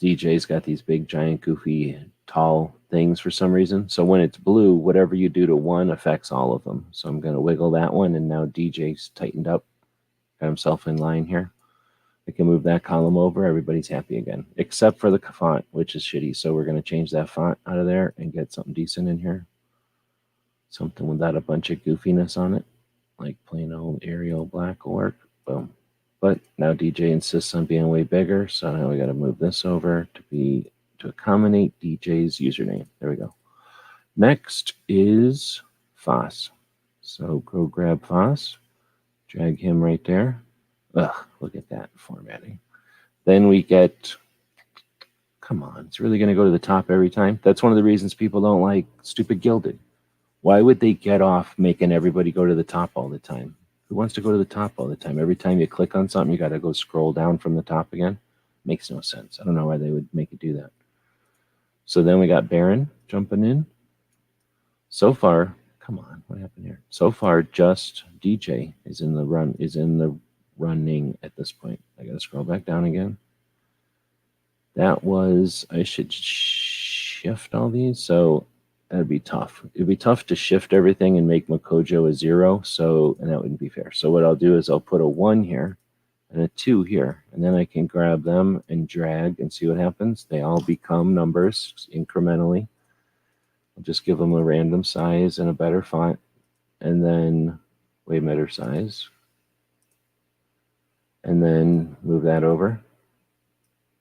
DJ's got these big, giant, goofy, tall things for some reason. So when it's blue, whatever you do to one affects all of them. So I'm going to wiggle that one, and now DJ's tightened up, got himself in line here. I can move that column over. Everybody's happy again, except for the font, which is shitty. So we're going to change that font out of there and get something decent in here. Something without a bunch of goofiness on it, like plain old Arial black will work. Boom. But now DJ insists on being way bigger, so now we got to move this over to accommodate DJ's username. There we go. Next is Foss. So go grab Foss, drag him right there. Ugh, look at that formatting. Then we get, come on, it's really going to go to the top every time. That's one of the reasons people don't like stupid Gilded. Why would they get off making everybody go to the top all the time? Who wants to go to the top all the time? Every time you click on something, you got to go scroll down from the top again. Makes no sense. I don't know why they would make it do that. So then we got Baron jumping in. So far, come on, what happened here? So far, just DJ is in the running at this point. I got to scroll back down again. That was, I should shift all these. So that'd be tough. It'd be tough to shift everything and make Makojo a 0. So, and that wouldn't be fair. So what I'll do is I'll put a 1 here and a 2 here, and then I can grab them and drag and see what happens. They all become numbers incrementally. I'll just give them a random size and a better font, and then way better size. And then move that over.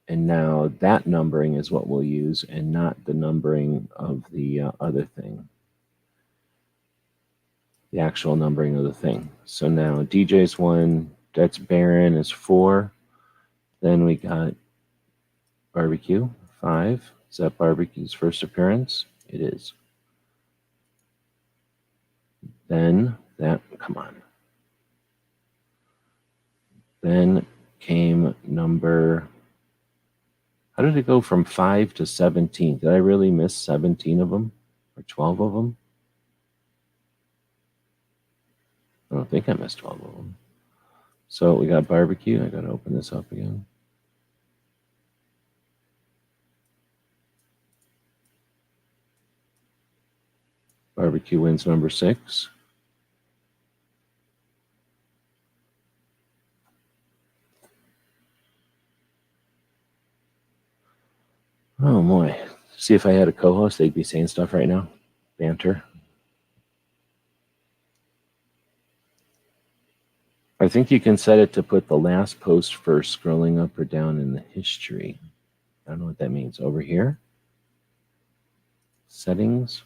And now that numbering is what we'll use and not the numbering of the other thing. The actual numbering of the thing. So now DJ's 1, that's Baron is 4. Then we got Barbecue, 5. Is that Barbecue's first appearance? It is. Then that, come on. Then came number, how did it go from 5 to 17? Did I really miss 17 of them or 12 of them? I don't think I missed 12 of them. So we got Barbecue. I got to open this up again. Barbecue wins number 6. Oh boy. See, if I had a co-host, they'd be saying stuff right now. Banter. I think you can set it to put the last post first, scrolling up or down in the history. I don't know what that means. Over here. Settings.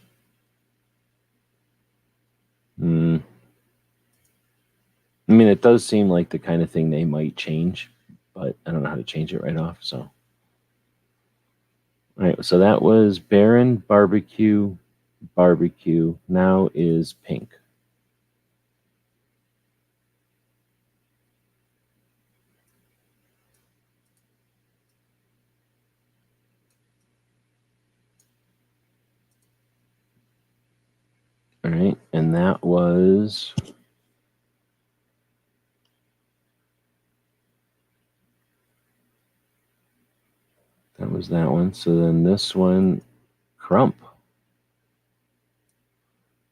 I mean, it does seem like the kind of thing they might change, but I don't know how to change it right off. So, all right. So that was Baron, Barbecue, Barbecue. Now is Pink. All right, and that was that one. So then this one, Crump.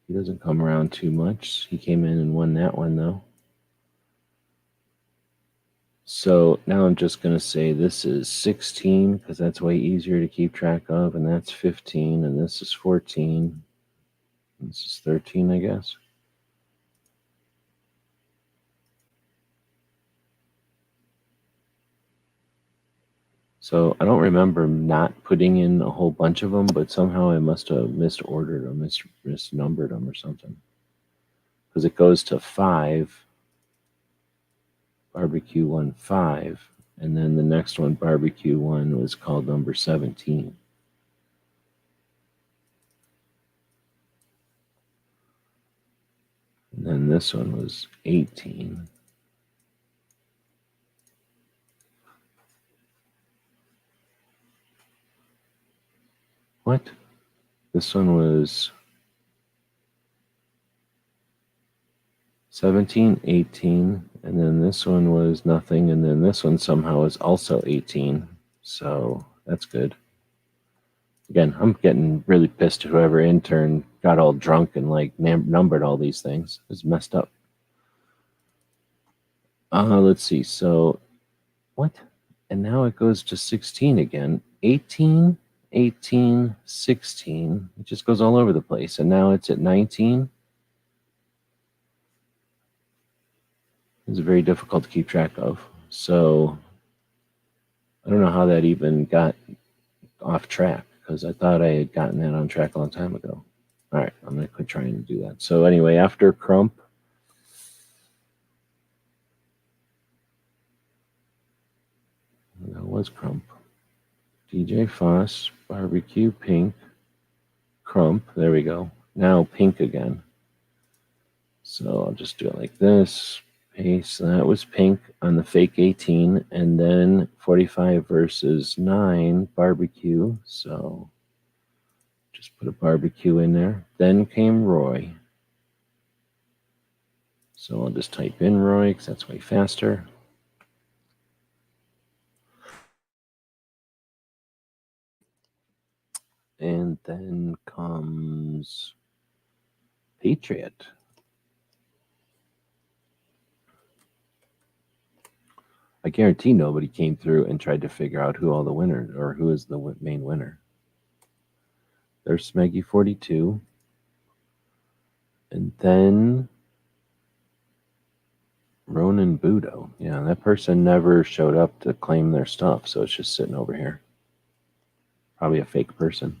He doesn't come around too much. He came in and won that one though. So now I'm just going to say this is 16 because that's way easier to keep track of, and that's 15, and this is 14. This is 13, I guess. So I don't remember not putting in a whole bunch of them, but somehow I must have misordered or misnumbered them or something. Because it goes to 5, barbecue 1 5, and then the next one, barbecue 1, was called number 17. And then this one was 18. What? This one was 17, 18, and then this one was nothing, and then this one somehow is also 18. So that's good. Again, I'm getting really pissed at whoever intern got all drunk and like numbered all these things. It's messed up. Let's see. So what? And now it goes to 16 again. 18, 18, 16. It just goes all over the place. And now it's at 19. It's very difficult to keep track of. So I don't know how that even got off track, because I thought I had gotten that on track a long time ago. All right, I'm going to quit trying to do that. So anyway, after Crump, that was Crump. DJ Foss, barbecue, Pink, Crump. There we go. Now Pink again. So I'll just do it like this. Paste. That was Pink on the fake 18, and then 45 versus 9, barbecue. So just put a barbecue in there. Then came Roy. So I'll just type in Roy because that's way faster. And then comes Patriot. I guarantee nobody came through and tried to figure out who all the winners, or who is the main winner. There's Smeggy 42. And then Ronan Budo. Yeah, that person never showed up to claim their stuff, so it's just sitting over here. Probably a fake person.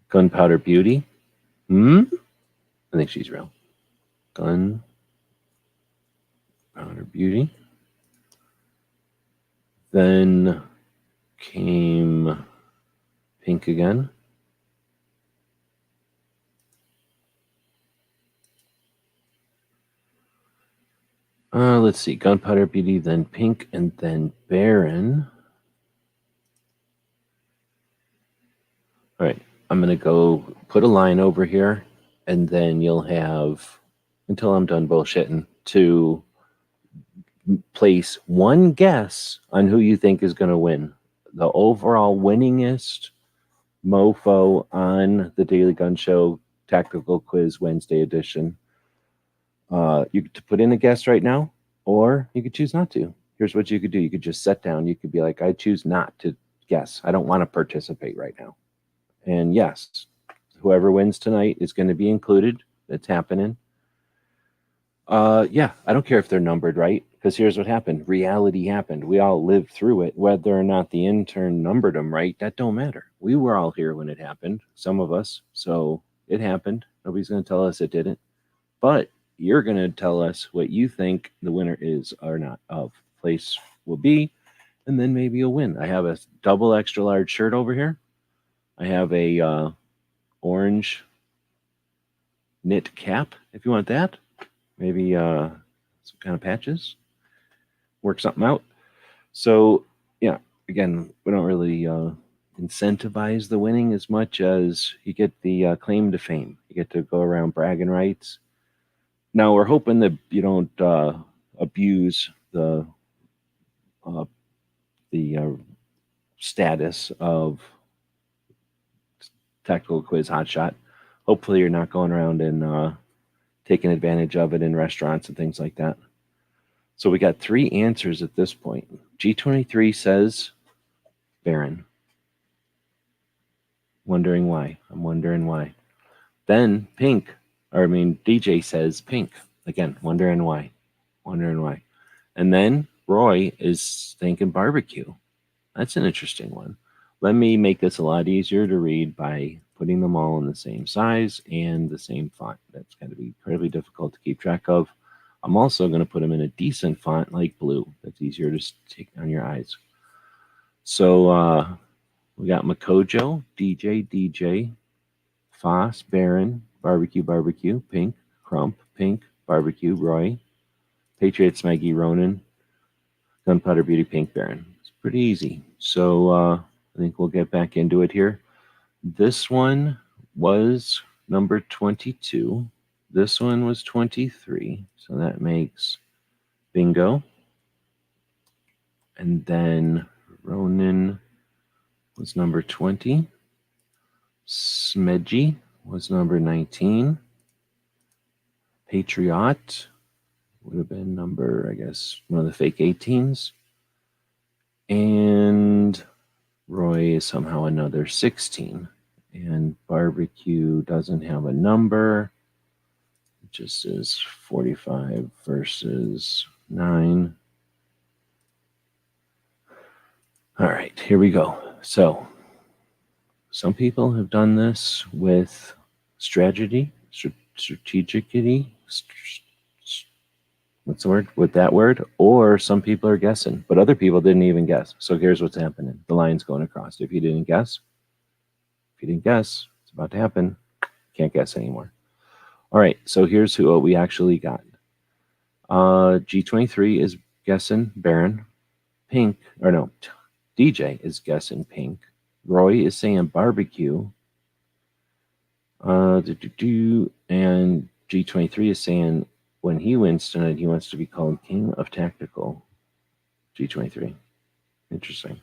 Gunpowder Beauty. I think she's real. Gunpowder Beauty. Then came Pink again. Let's see. Gunpowder Beauty, then Pink, and then Baron. All right. I'm going to go put a line over here, and then you'll have, until I'm done bullshitting, to place one guess on who you think is going to win. The overall winningest mofo on the Daily Gun Show Tactical Quiz Wednesday edition. You could put in a guess right now, or you could choose not to. Here's what you could do. You could just sit down. You could be like, I choose not to guess. I don't want to participate right now. And yes, whoever wins tonight is going to be included. It's happening. Yeah, I don't care if they're numbered right, because here's what happened. Reality happened. We all lived through it. Whether or not the intern numbered them right, that don't matter. We were all here when it happened, some of us. So it happened. Nobody's going to tell us it didn't. But you're going to tell us what you think the winner is or not of. Place will be, and then maybe you'll win. I have a double extra large shirt over here. I have a orange knit cap, if you want that. Maybe some kind of patches. Work something out. So, yeah, again, we don't really incentivize the winning as much as you get the claim to fame. You get to go around bragging rights. Now, we're hoping that you don't abuse the status of Tactical Quiz Hotshot. Hopefully you're not going around and taking advantage of it in restaurants and things like that. So we got 3 answers at this point. G23 says Baron. Wondering why. I'm wondering why. Then DJ says Pink. Again, wondering why. And then Roy is thinking barbecue. That's an interesting one. Let me make this a lot easier to read by putting them all in the same size and the same font. That's going to be incredibly difficult to keep track of. I'm also going to put them in a decent font like blue. That's easier to take on your eyes. So we got Makojo, DJ, Foss, Baron, Barbecue, Pink, Crump, Pink, Barbecue, Roy, Patriot, Smeggy, Ronan, Gunpowder Beauty, Pink, Baron. It's pretty easy. So I think we'll get back into it here. This one was number 22. This one was 23. So that makes Bingo. And then Ronan was number 20. Smedgy was number 19. Patriot would have been number, I guess, one of the fake 18s. And Roy is somehow another 16. And Barbecue doesn't have a number. It just is 45 versus 9. All right, here we go. So some people have done this with strategically. What's the word? With that word, or some people are guessing, but other people didn't even guess. So here's what's happening. The line's going across. If you didn't guess, it's about to happen. Can't guess anymore. All right, so here's what we actually got. G23 is guessing Baron. Pink, or no, DJ is guessing Pink. Roy is saying Barbecue. And G23 is saying when he wins tonight, he wants to be called King of Tactical. G23. Interesting.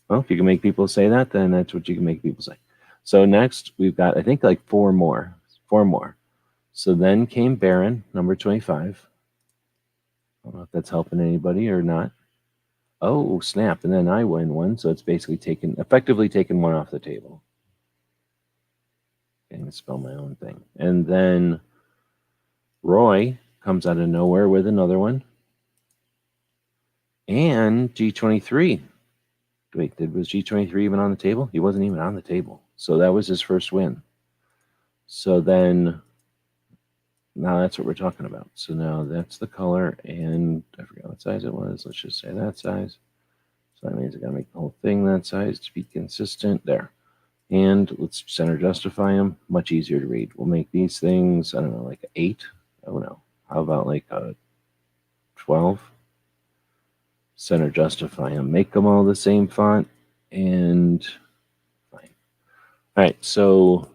Well, if you can make people say that, then that's what you can make people say. So next, we've got, I think, like four more. So then came Baron, number 25. I don't know if that's helping anybody or not. Oh, snap. And then I win one. So it's basically effectively taken one off the table. I'm going to spell my own thing. And then Roy comes out of nowhere with another one. And G23. Wait, was G23 even on the table? He wasn't even on the table. So that was his first win. So then, now that's what we're talking about. So now that's the color, and I forgot what size it was. Let's just say that size. So that means I gotta make the whole thing that size to be consistent. There. And let's center justify them. Much easier to read. We'll make these things, I don't know, like an 8. I don't know. How about like a 12? Center justify them. Make them all the same font, and fine. All right, so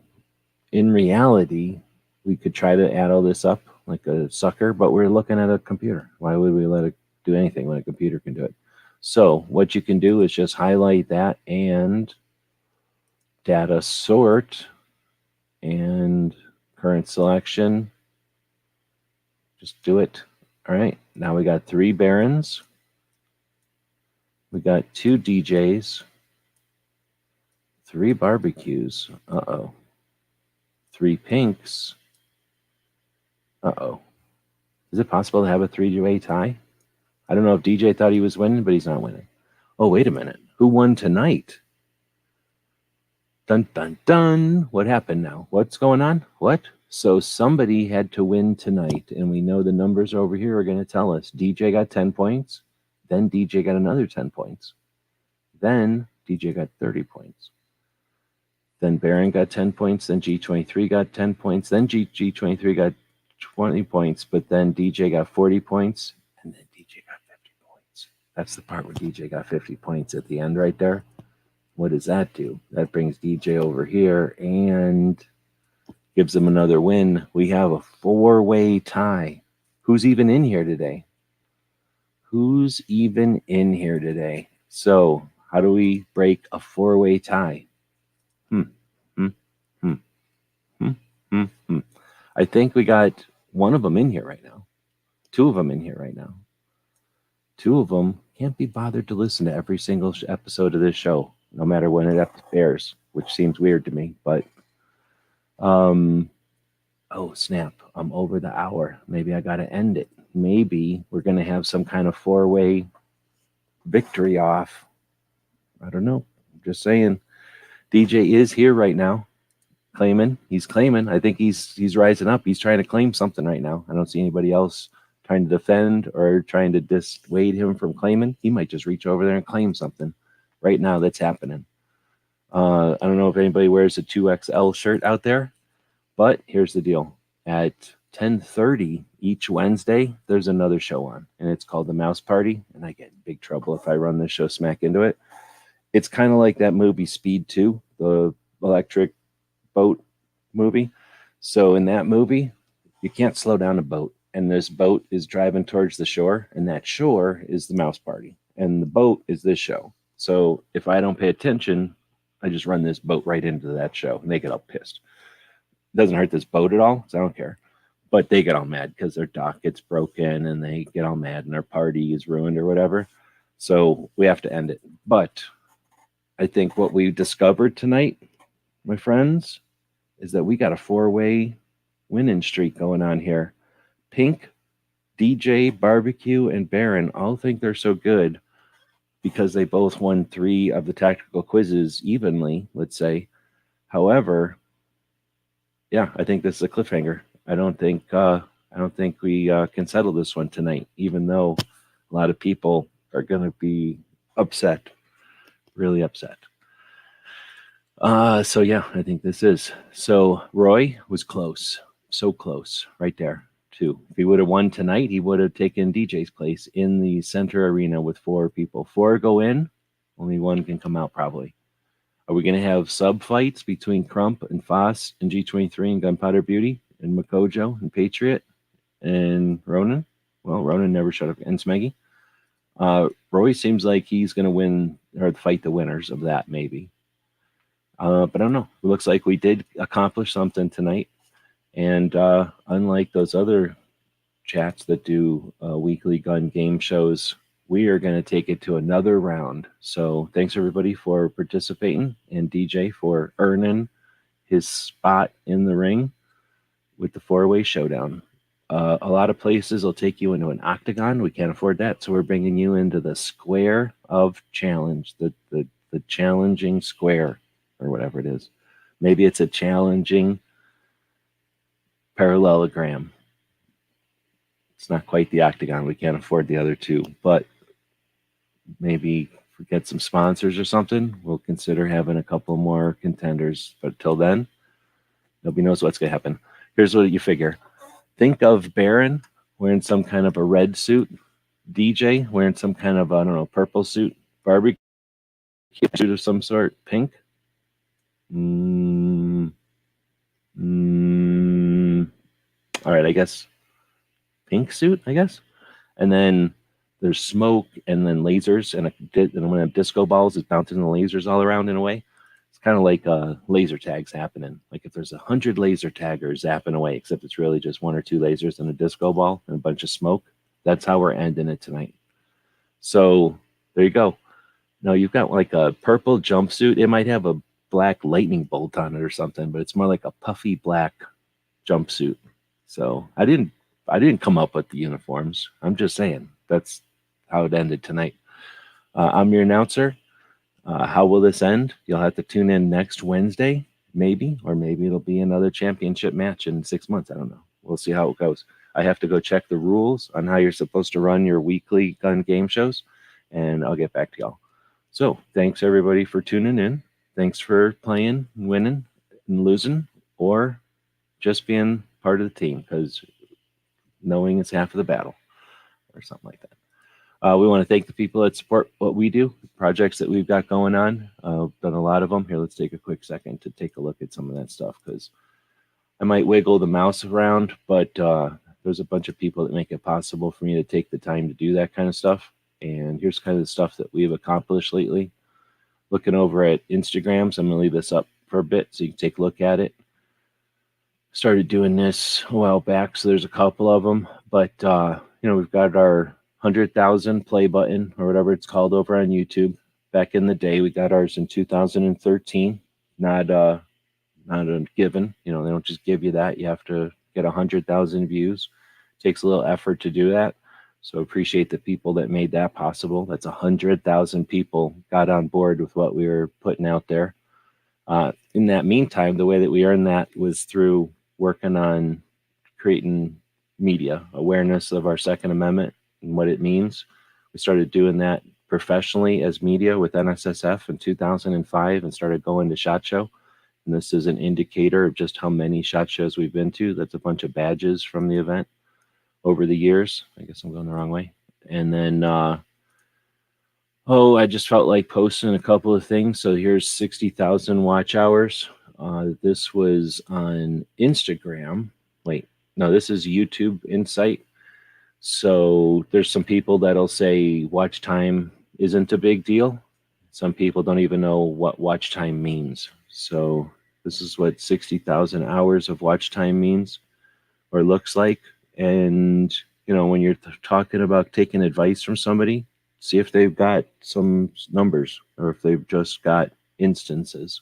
in reality, we could try to add all this up like a sucker, but we're looking at a computer. Why would we let it do anything when a computer can do it? So what you can do is just highlight that and data sort and current selection. Just do it. All right, now we got 3 Barons. We got 2 DJs, 3 barbecues. 3 pinks. Is it possible to have a 3-way tie? I don't know if DJ thought he was winning, but he's not winning. Oh, wait a minute. Who won tonight? Dun, dun, dun. What happened now? What's going on? What? So somebody had to win tonight, and we know the numbers over here are going to tell us. DJ got 10 points. Then DJ got another 10 points. Then DJ got 30 points. Then Baron got 10 points. Then G23 got 10 points. Then G23 got 20 points. But then DJ got 40 points. And then DJ got 50 points. That's the part where DJ got 50 points at the end right there. What does that do? That brings DJ over here and gives him another win. We have a 4-way tie. Who's even in here today? Who's even in here today? So how do we break a 4-way tie? I think we got one of them in here right now. 2 of them in here right now. 2 of them can't be bothered to listen to every single episode of this show, no matter when it airs, which seems weird to me. But, oh, snap. I'm over the hour. Maybe I got to end it. maybe we're going to have some kind of 4-way victory off. I don't know. I'm just saying. DJ is here right now, claiming. He's claiming. I think he's rising up. He's trying to claim something right now. I don't see anybody else trying to defend or trying to dissuade him from claiming. He might just reach over there and claim something right now that's happening. I don't know if anybody wears a 2XL shirt out there, but here's the deal. At 10:30 each Wednesday, there's another show on, and it's called The Mouse Party, and I get in big trouble if I run this show smack into it. It's kind of like that movie Speed 2, the electric boat movie. So in that movie, you can't slow down a boat, and this boat is driving towards the shore, and that shore is the Mouse Party, and the boat is this show. So if I don't pay attention, I just run this boat right into that show, and they get all pissed. It doesn't hurt this boat at all, so I don't care. But they get all mad because their dock gets broken, and they get all mad, and their party is ruined or whatever. So we have to end it. But I think what we discovered tonight, my friends, is that we got a 4-way winning streak going on here. Pink, DJ, Barbecue, and Baron all think they're so good because they both won 3 of the tactical quizzes evenly, let's say. However, yeah, I think this is a cliffhanger. I don't think we can settle this one tonight, even though a lot of people are going to be upset, really upset. So yeah, I think this is. So Roy was close, so close, right there too. If he would have won tonight, he would have taken DJ's place in the center arena with 4 people. 4 go in, only 1 can come out probably. Are we going to have sub fights between Crump and Foss and G23 and Gunpowder Beauty and Makojo and Patriot and Ronan? Well, Ronan never showed up. And Smeggy. Roy seems like he's going to win or fight the winners of that, maybe. But I don't know. It looks like we did accomplish something tonight. And unlike those other chats that do weekly gun game shows, we are going to take it to another round. So thanks everybody for participating, and DJ for earning his spot in the ring with the 4-way showdown. A lot of places will take you into an octagon. We can't afford that, so we're bringing you into the square of challenge, the challenging square, or whatever it is. Maybe it's a challenging parallelogram. It's not quite the octagon. We can't afford the other 2, but maybe get some sponsors or something. We'll consider having a couple more contenders. But till then, nobody knows what's going to happen. Here's what you figure. Think of Baron wearing some kind of a red suit. DJ wearing some kind of, I don't know, purple suit. Barbecue suit of some sort. Pink. All right, I guess. Pink suit, I guess. And then there's smoke and then lasers, and I'm going to have disco balls. It's bouncing the lasers all around in a way. It's kind of like laser tags happening. Like if there's 100 laser taggers zapping away, except it's really just 1 or 2 lasers and a disco ball and a bunch of smoke. That's how we're ending it tonight. So there you go. Now you've got like a purple jumpsuit. It might have a black lightning bolt on it or something, but it's more like a puffy black jumpsuit. So I didn't come up with the uniforms. I'm just saying that's how it ended tonight. I'm your announcer. How will this end? You'll have to tune in next Wednesday, maybe, or maybe it'll be another championship match in 6 months. I don't know. We'll see how it goes. I have to go check the rules on how you're supposed to run your weekly gun game shows, and I'll get back to y'all. So thanks everybody for tuning in. Thanks for playing, winning, and losing, or just being part of the team, because knowing is half of the battle, or something like that. We want to thank the people that support what we do, projects that we've got going on. Done a lot of them. Here, let's take a quick second to take a look at some of that stuff, because I might wiggle the mouse around, but there's a bunch of people that make it possible for me to take the time to do that kind of stuff. And here's kind of the stuff that we've accomplished lately. Looking over at Instagrams, I'm going to leave this up for a bit so you can take a look at it. Started doing this a while back, so there's a couple of them. But, we've got our 100,000 play button, or whatever it's called, over on YouTube. Back in the day, we got ours in 2013. Not a given. They don't just give you that. You have to get 100,000 views. takes a little effort to do that. So appreciate the people that made that possible. That's 100,000 people got on board with what we were putting out there. In that meantime, the way that we earned that was through working on creating media awareness of our Second Amendment and what it means. We started doing that professionally as media with NSSF in 2005 and started going to SHOT Show. And this is an indicator of just how many SHOT Shows we've been to. That's a bunch of badges from the event over the years. I guess I'm going the wrong way. And then, I just felt like posting a couple of things. So here's 60,000 watch hours. This was on Instagram. Wait, no, this is YouTube Insight. So there's some people that'll say watch time isn't a big deal. Some people don't even know what watch time means. So this is what 60,000 hours of watch time means or looks like. And, when you're talking about taking advice from somebody, see if they've got some numbers or if they've just got instances.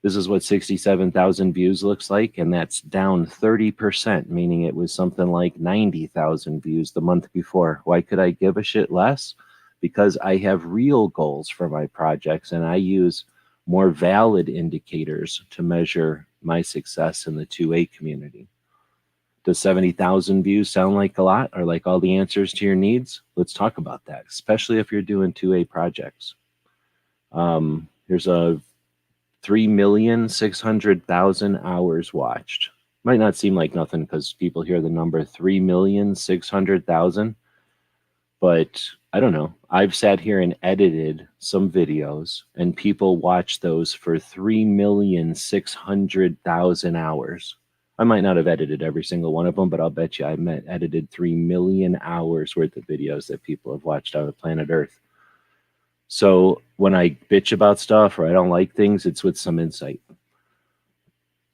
This is what 67,000 views looks like, and that's down 30%, meaning it was something like 90,000 views the month before. Why could I give a shit less? Because I have real goals for my projects, and I use more valid indicators to measure my success in the 2A community. Does 70,000 views sound like a lot or like all the answers to your needs? Let's talk about that, especially if you're doing 2A projects. Here's a 3,600,000 hours watched. Might not seem like nothing because people hear the number 3,600,000, but I don't know. I've sat here and edited some videos and people watch those for 3,600,000 hours. I might not have edited every single one of them, but I'll bet you I edited 3 million hours worth of videos that people have watched on the planet Earth. So when I bitch about stuff or I don't like things, it's with some insight.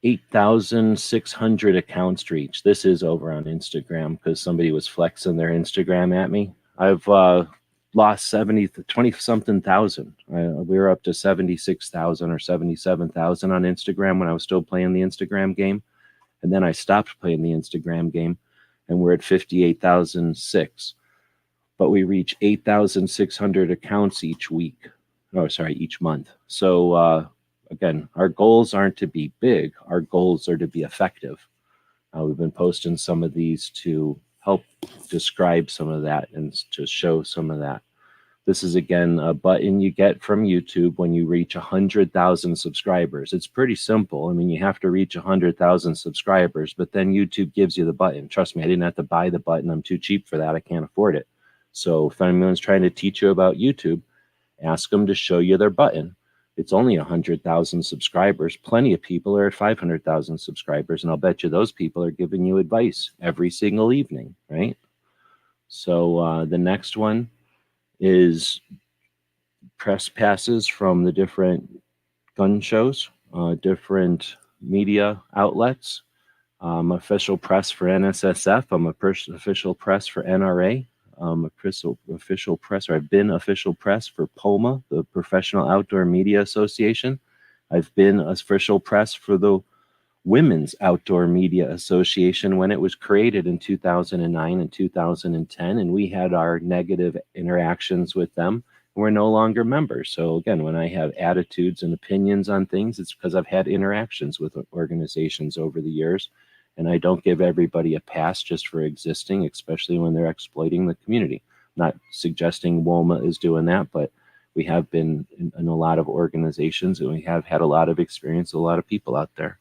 8,600 accounts reached. This is over on Instagram because somebody was flexing their Instagram at me. I've lost 20-something thousand. We were up to 76,000 or 77,000 on Instagram when I was still playing the Instagram game. And then I stopped playing the Instagram game and we're at 58,006. But we reach 8,600 accounts each month. So again, our goals aren't to be big. Our goals are to be effective. We've been posting some of these to help describe some of that and to show some of that. This is, again, a button you get from YouTube when you reach 100,000 subscribers. It's pretty simple. I mean, you have to reach 100,000 subscribers, but then YouTube gives you the button. Trust me, I didn't have to buy the button. I'm too cheap for that. I can't afford it. So if anyone's trying to teach you about YouTube, ask them to show you their button. It's only 100,000 subscribers. Plenty of people are at 500,000 subscribers, and I'll bet you those people are giving you advice every single evening, right? So the next one is press passes from the different gun shows, different media outlets. Official press for NSSF. I'm official press for NRA. Official press, or I've been official press for POMA, the Professional Outdoor Media Association. I've been official press for the Women's Outdoor Media Association when it was created in 2009 and 2010, and we had our negative interactions with them, and we're no longer members. So again, when I have attitudes and opinions on things, it's because I've had interactions with organizations over the years, and I don't give everybody a pass just for existing, especially when they're exploiting the community. Not suggesting WOMA is doing that, but we have been in a lot of organizations, and we have had a lot of experience with a lot of people out there.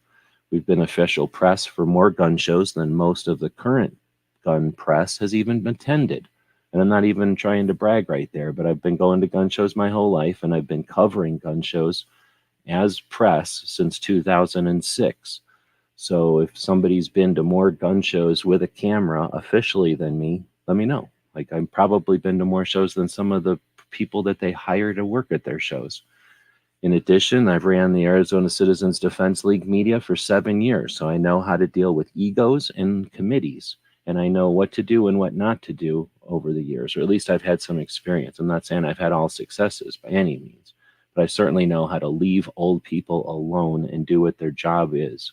We've been official press for more gun shows than most of the current gun press has even attended. And I'm not even trying to brag right there, but I've been going to gun shows my whole life, and I've been covering gun shows as press since 2006. So if somebody's been to more gun shows with a camera officially than me, let me know. Like, I've probably been to more shows than some of the people that they hire to work at their shows. In addition, I've ran the Arizona Citizens Defense League media for 7 years, so I know how to deal with egos and committees, and I know what to do and what not to do over the years, or at least I've had some experience. I'm not saying I've had all successes by any means, but I certainly know how to leave old people alone and do what their job is.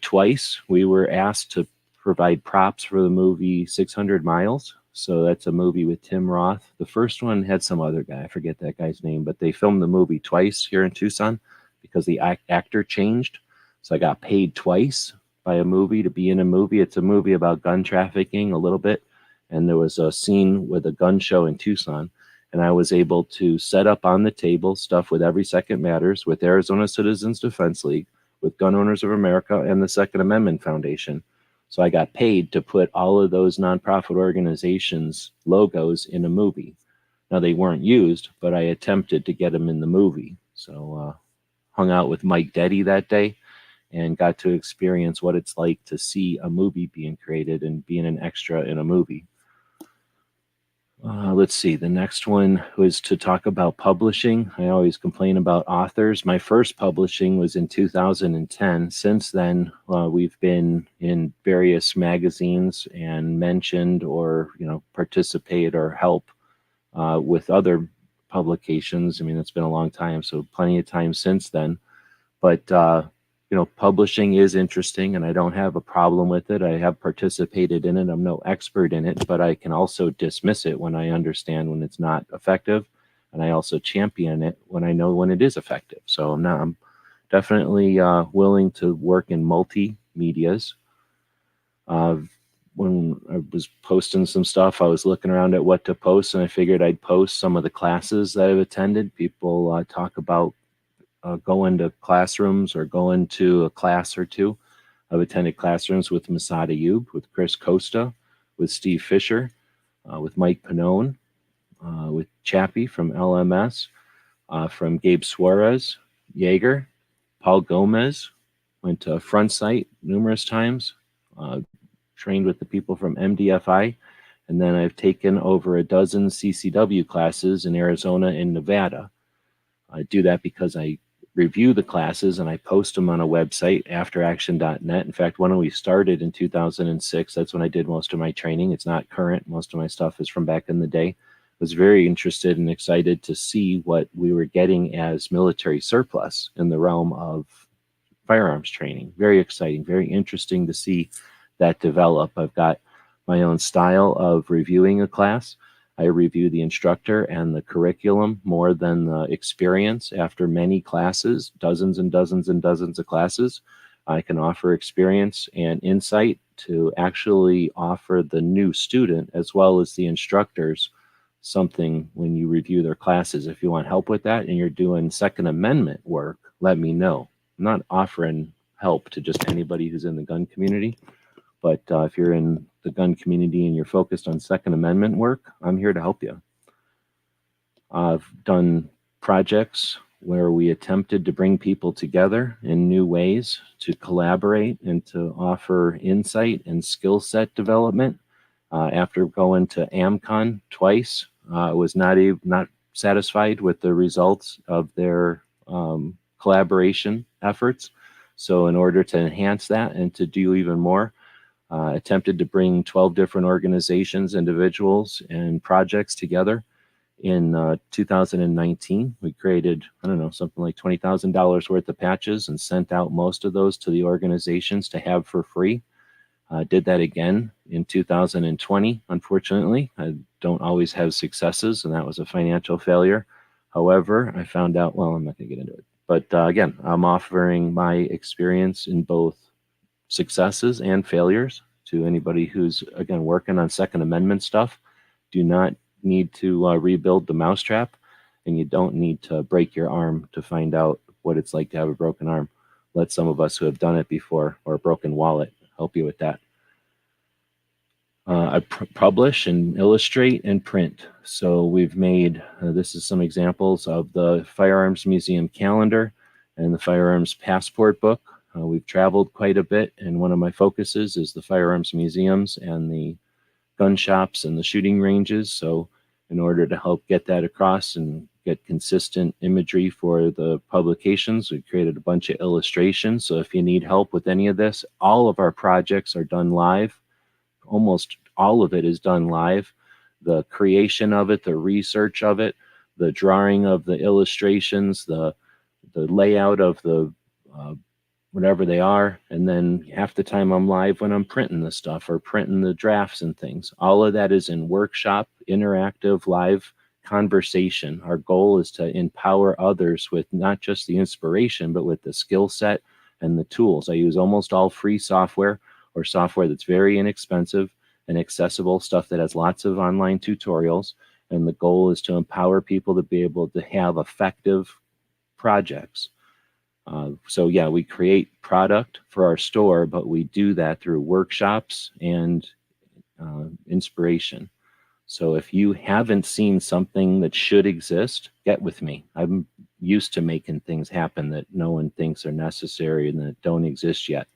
Twice, we were asked to provide props for the movie 600 Miles. So that's a movie with Tim Roth. The first one had some other guy, I forget that guy's name, but they filmed the movie twice here in Tucson because the actor changed. So I got paid twice by a movie to be in a movie. It's a movie about gun trafficking a little bit. And there was a scene with a gun show in Tucson. And I was able to set up on the table stuff with Every Second Matters, with Arizona Citizens Defense League, with Gun Owners of America, and the Second Amendment Foundation. So I got paid to put all of those nonprofit organizations' logos in a movie. Now, they weren't used, but I attempted to get them in the movie. So hung out with Mike Deddy that day and got to experience what it's like to see a movie being created and being an extra in a movie. Let's see. The next one was to talk about publishing. I always complain about authors. My first publishing was in 2010. Since then, we've been in various magazines and mentioned or, participate or help with other publications. I mean, it's been a long time, so plenty of time since then. But publishing is interesting and I don't have a problem with it. I have participated in it. I'm no expert in it, but I can also dismiss it when I understand when it's not effective. And I also champion it when I know when it is effective. So I'm definitely willing to work in multi-medias. When I was posting some stuff, I was looking around at what to post and I figured I'd post some of the classes that I've attended. People talk about going to classrooms or going to a class or two. I've attended classrooms with Masada Ayub, with Chris Costa, with Steve Fisher, with Mike Pannone, with Chappie from LMS, from Gabe Suarez, Jaeger, Paul Gomez, went to Front Sight numerous times, trained with the people from MDFI, and then I've taken over a dozen CCW classes in Arizona and Nevada. I do that because I review the classes and I post them on a website, afteraction.net. In fact, when we started in 2006, that's when I did most of my training. It's not current. Most of my stuff is from back in the day. I was very interested and excited to see what we were getting as military surplus in the realm of firearms training. Very exciting, very interesting to see that develop. I've got my own style of reviewing a class. I review the instructor and the curriculum more than the experience. After many classes, dozens and dozens and dozens of classes, I can offer experience and insight to actually offer the new student as well as the instructors something when you review their classes. If you want help with that and you're doing Second Amendment work, let me know. I'm not offering help to just anybody who's in the gun community. But if you're in the gun community and you're focused on Second Amendment work, I'm here to help you. I've done projects where we attempted to bring people together in new ways to collaborate and to offer insight and skill set development. After going to AmCon twice, I was not satisfied with the results of their collaboration efforts. So in order to enhance that and to do even more, attempted to bring 12 different organizations, individuals, and projects together. In 2019, we created, something like $20,000 worth of patches and sent out most of those to the organizations to have for free. Did that again in 2020. Unfortunately, I don't always have successes, and that was a financial failure. However, I found out, I'm not going to get into it. But again, I'm offering my experience in both successes and failures to anybody who's, again, working on Second Amendment stuff. Do not need to rebuild the mousetrap, and you don't need to break your arm to find out what it's like to have a broken arm. Let some of us who have done it before, or a broken wallet, help you with that. I publish and illustrate and print. So we've made, this is some examples of the Firearms Museum calendar and the Firearms Passport book. We've traveled quite a bit, and one of my focuses is the firearms museums and the gun shops and the shooting ranges. So in order to help get that across and get consistent imagery for the publications, we created a bunch of illustrations. So if you need help with any of this, all of our projects are done live. Almost all of it is done live. The creation of it, the research of it, the drawing of the illustrations, the layout of the whatever they are. And then half the time I'm live when I'm printing the stuff or printing the drafts and things. All of that is in workshop, interactive, live conversation. Our goal is to empower others with not just the inspiration, but with the skill set and the tools. I use almost all free software or software that's very inexpensive and accessible, stuff that has lots of online tutorials. And the goal is to empower people to be able to have effective projects. So yeah, we create product for our store, but we do that through workshops and inspiration. So if you haven't seen something that should exist, get with me. I'm used to making things happen that no one thinks are necessary and that don't exist yet.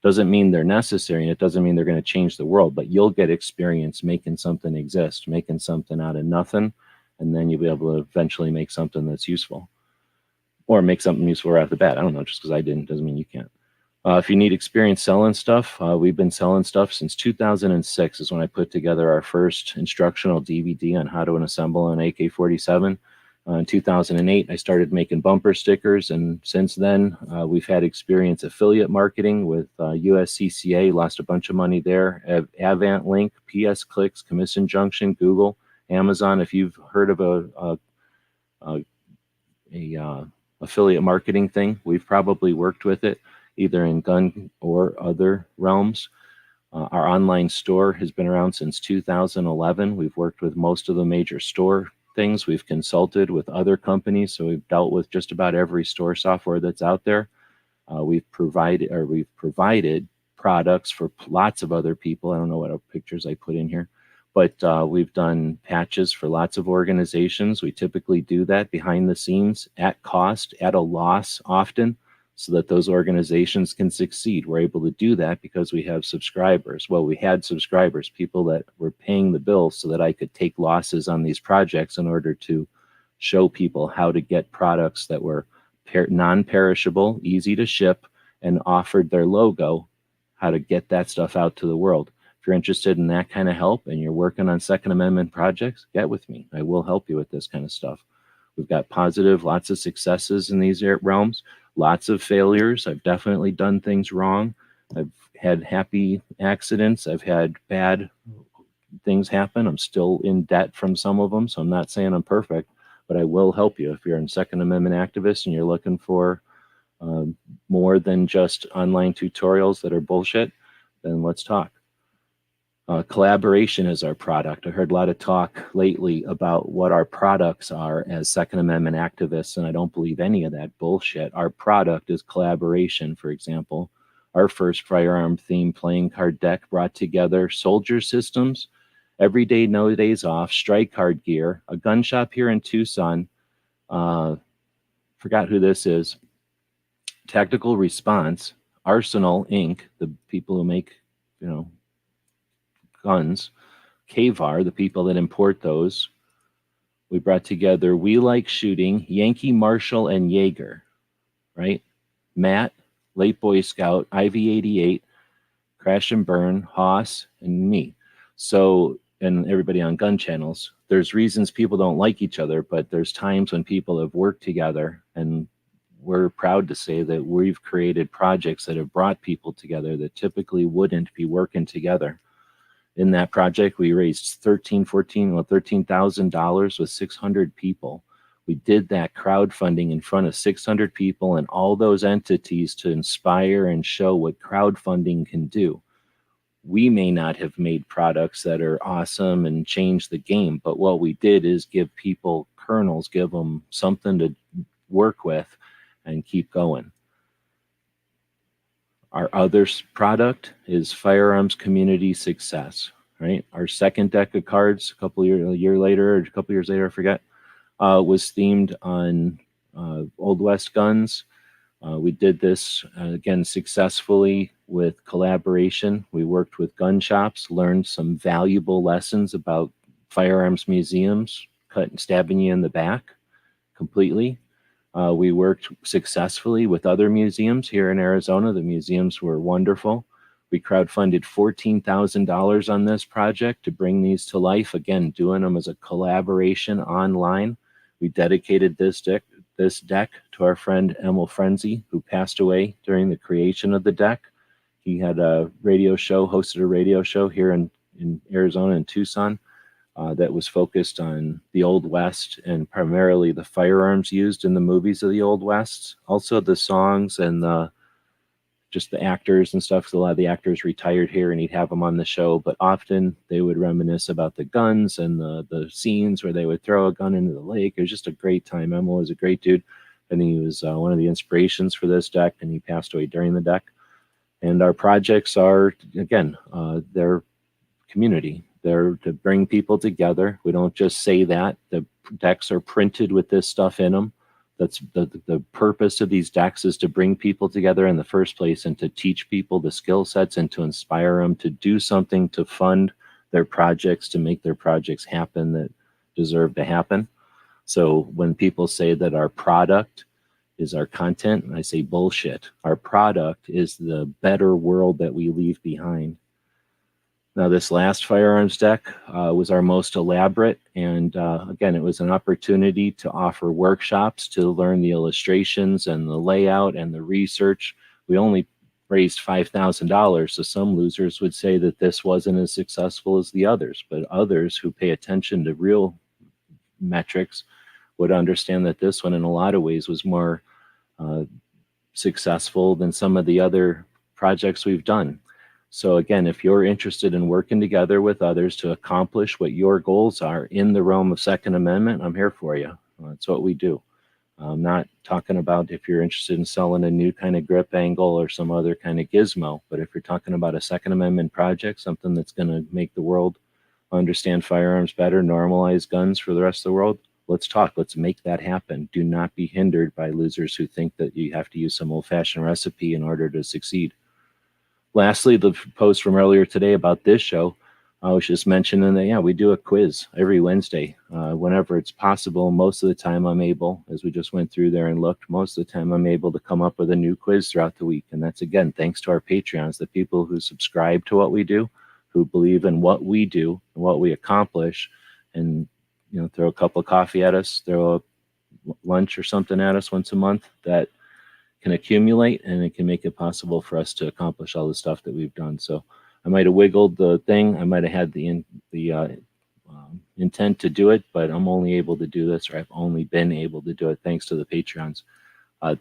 Doesn't mean they're necessary, and it doesn't mean they're going to change the world, but you'll get experience making something exist, making something out of nothing, and then you'll be able to eventually make something that's useful. Or make something useful right off the bat. I don't know, just because I didn't doesn't mean you can't. If you need experience selling stuff, we've been selling stuff since 2006 is when I put together our first instructional DVD on how to assemble an AK-47. In 2008, I started making bumper stickers, and since then, we've had experience affiliate marketing with USCCA, lost a bunch of money there, Avant Link, PS Clicks, Commission Junction, Google, Amazon. If you've heard of a affiliate marketing thing, we've probably worked with it, either in gun or other realms. Our online store has been around since 2011. We've worked with most of the major store things. We've consulted with other companies, so we've dealt with just about every store software that's out there. We've provided products for lots of other people. I don't know what pictures I put in here, but we've done patches for lots of organizations. We typically do that behind the scenes at cost, at a loss often, so that those organizations can succeed. We're able to do that because we have subscribers. Well, we had subscribers, people that were paying the bills so that I could take losses on these projects in order to show people how to get products that were non-perishable, easy to ship, and offered their logo, how to get that stuff out to the world. If you're interested in that kind of help and you're working on Second Amendment projects, get with me. I will help you with this kind of stuff. We've got lots of successes in these realms, lots of failures. I've definitely done things wrong. I've had happy accidents. I've had bad things happen. I'm still in debt from some of them, so I'm not saying I'm perfect, but I will help you. If you're a Second Amendment activist and you're looking for more than just online tutorials that are bullshit, then let's talk. Collaboration is our product. I heard a lot of talk lately about what our products are as Second Amendment activists, and I don't believe any of that bullshit. Our product is collaboration, for example. Our first firearm themed playing card deck brought together soldier systems, everyday no days off, strike card gear, a gun shop here in Tucson, forgot who this is, Tactical Response, Arsenal Inc., the people who make, guns, KVAR, the people that import those. We brought together We Like Shooting, Yankee Marshall, and Jaeger, right? Matt, Late Boy Scout, IV88, Crash and Burn, Haas, and me. So, and everybody on gun channels. There's reasons people don't like each other, but there's times when people have worked together, and we're proud to say that we've created projects that have brought people together that typically wouldn't be working together. In that project, we raised $13,000 with 600 people. We did that crowdfunding in front of 600 people and all those entities to inspire and show what crowdfunding can do. We may not have made products that are awesome and change the game, but what we did is give people kernels, give them something to work with and keep going. Our other product is Firearms Community Success, right? Our second deck of cards, a couple years later, I forget, was themed on Old West guns. We did this, again, successfully with collaboration. We worked with gun shops, learned some valuable lessons about firearms museums, stabbing you in the back completely. We worked successfully with other museums here in Arizona. The museums were wonderful. We crowdfunded $14,000 on this project to bring these to life. Again, doing them as a collaboration online. We dedicated this this deck to our friend Emil Frenzy, who passed away during the creation of the deck. He had a radio show, hosted a radio show here in Arizona, in Tucson, that was focused on the Old West and primarily the firearms used in the movies of the Old West. Also the songs and just the actors and stuff. So a lot of the actors retired here and he'd have them on the show, but often they would reminisce about the guns and the scenes where they would throw a gun into the lake. It was just a great time. Emil was a great dude, and he was one of the inspirations for this deck, and he passed away during the deck. And our projects are, again, they're community. They're to bring people together. We don't just say that. The decks are printed with this stuff in them. That's the purpose of these decks, is to bring people together in the first place and to teach people the skill sets and to inspire them to do something to fund their projects, to make their projects happen that deserve to happen. So when people say that our product is our content, I say bullshit. Our product is the better world that we leave behind. Now, this last firearms deck was our most elaborate, and again, it was an opportunity to offer workshops to learn the illustrations and the layout and the research. We only raised $5,000, so some losers would say that this wasn't as successful as the others, but others who pay attention to real metrics would understand that this one in a lot of ways was more successful than some of the other projects we've done. So again, if you're interested in working together with others to accomplish what your goals are in the realm of Second Amendment, I'm here for you. That's what we do. I'm not talking about if you're interested in selling a new kind of grip angle or some other kind of gizmo, but if you're talking about a Second Amendment project, something that's going to make the world understand firearms better, normalize guns for the rest of the world, let's talk. Let's make that happen. Do not be hindered by losers who think that you have to use some old-fashioned recipe in order to succeed. Lastly, the post from earlier today about this show, I was just mentioning that, yeah, we do a quiz every Wednesday whenever it's possible. Most of the time I'm able, as we just went through there and looked, most of the time I'm able to come up with a new quiz throughout the week. And that's, again, thanks to our Patreons, the people who subscribe to what we do, who believe in what we do and what we accomplish, and, you know, throw a cup of coffee at us, throw a lunch or something at us once a month. That can accumulate, and it can make it possible for us to accomplish all the stuff that we've done. So I might have wiggled the thing. I might have had the intent to do it, but I'm only able to do this, or I've only been able to do it thanks to the Patreons.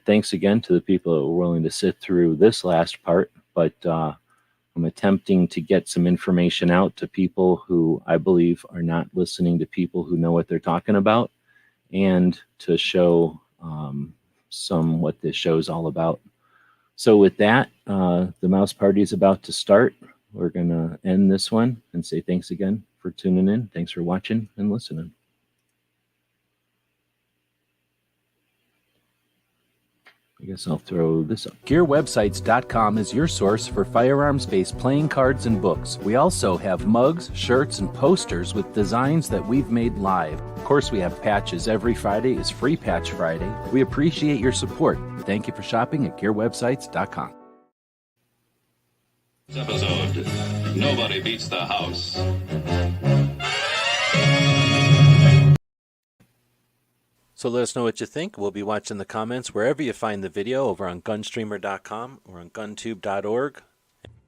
Thanks again to the people that were willing to sit through this last part, but I'm attempting to get some information out to people who I believe are not listening to people who know what they're talking about, and to show some what this show is all about. So with that, the mouse party is about to start. We're going to end this one and say thanks again for tuning in. Thanks for watching and listening. I guess I'll throw this up. GearWebsites.com is your source for firearms-based playing cards and books. We also have mugs, shirts, and posters with designs that we've made live. Of course, we have patches. Every Friday is Free Patch Friday. We appreciate your support. Thank you for shopping at GearWebsites.com. This episode, nobody beats the house. So let us know what you think. We'll be watching the comments wherever you find the video, over on gunstreamer.com or on guntube.org.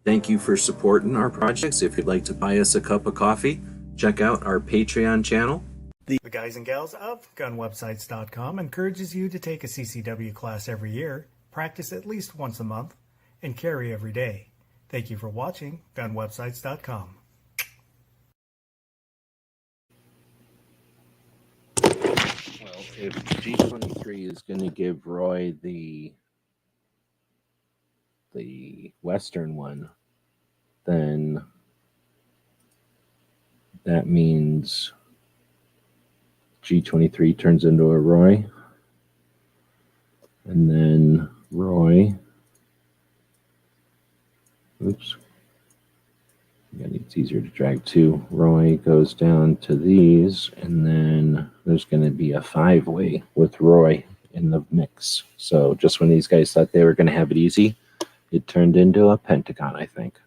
Thank you for supporting our projects. If you'd like to buy us a cup of coffee, check out our Patreon channel. The guys and gals of gunwebsites.com encourages you to take a CCW class every year, practice at least once a month, and carry every day. Thank you for watching gunwebsites.com. Well, if G23 is going to give Roy the Western one, then that means G23 turns into a Roy, and then Roy, oops, again, it's easier to drag too. Roy goes down to these, and then there's going to be a 5-way with Roy in the mix. So just when these guys thought they were going to have it easy, it turned into a pentagon, I think.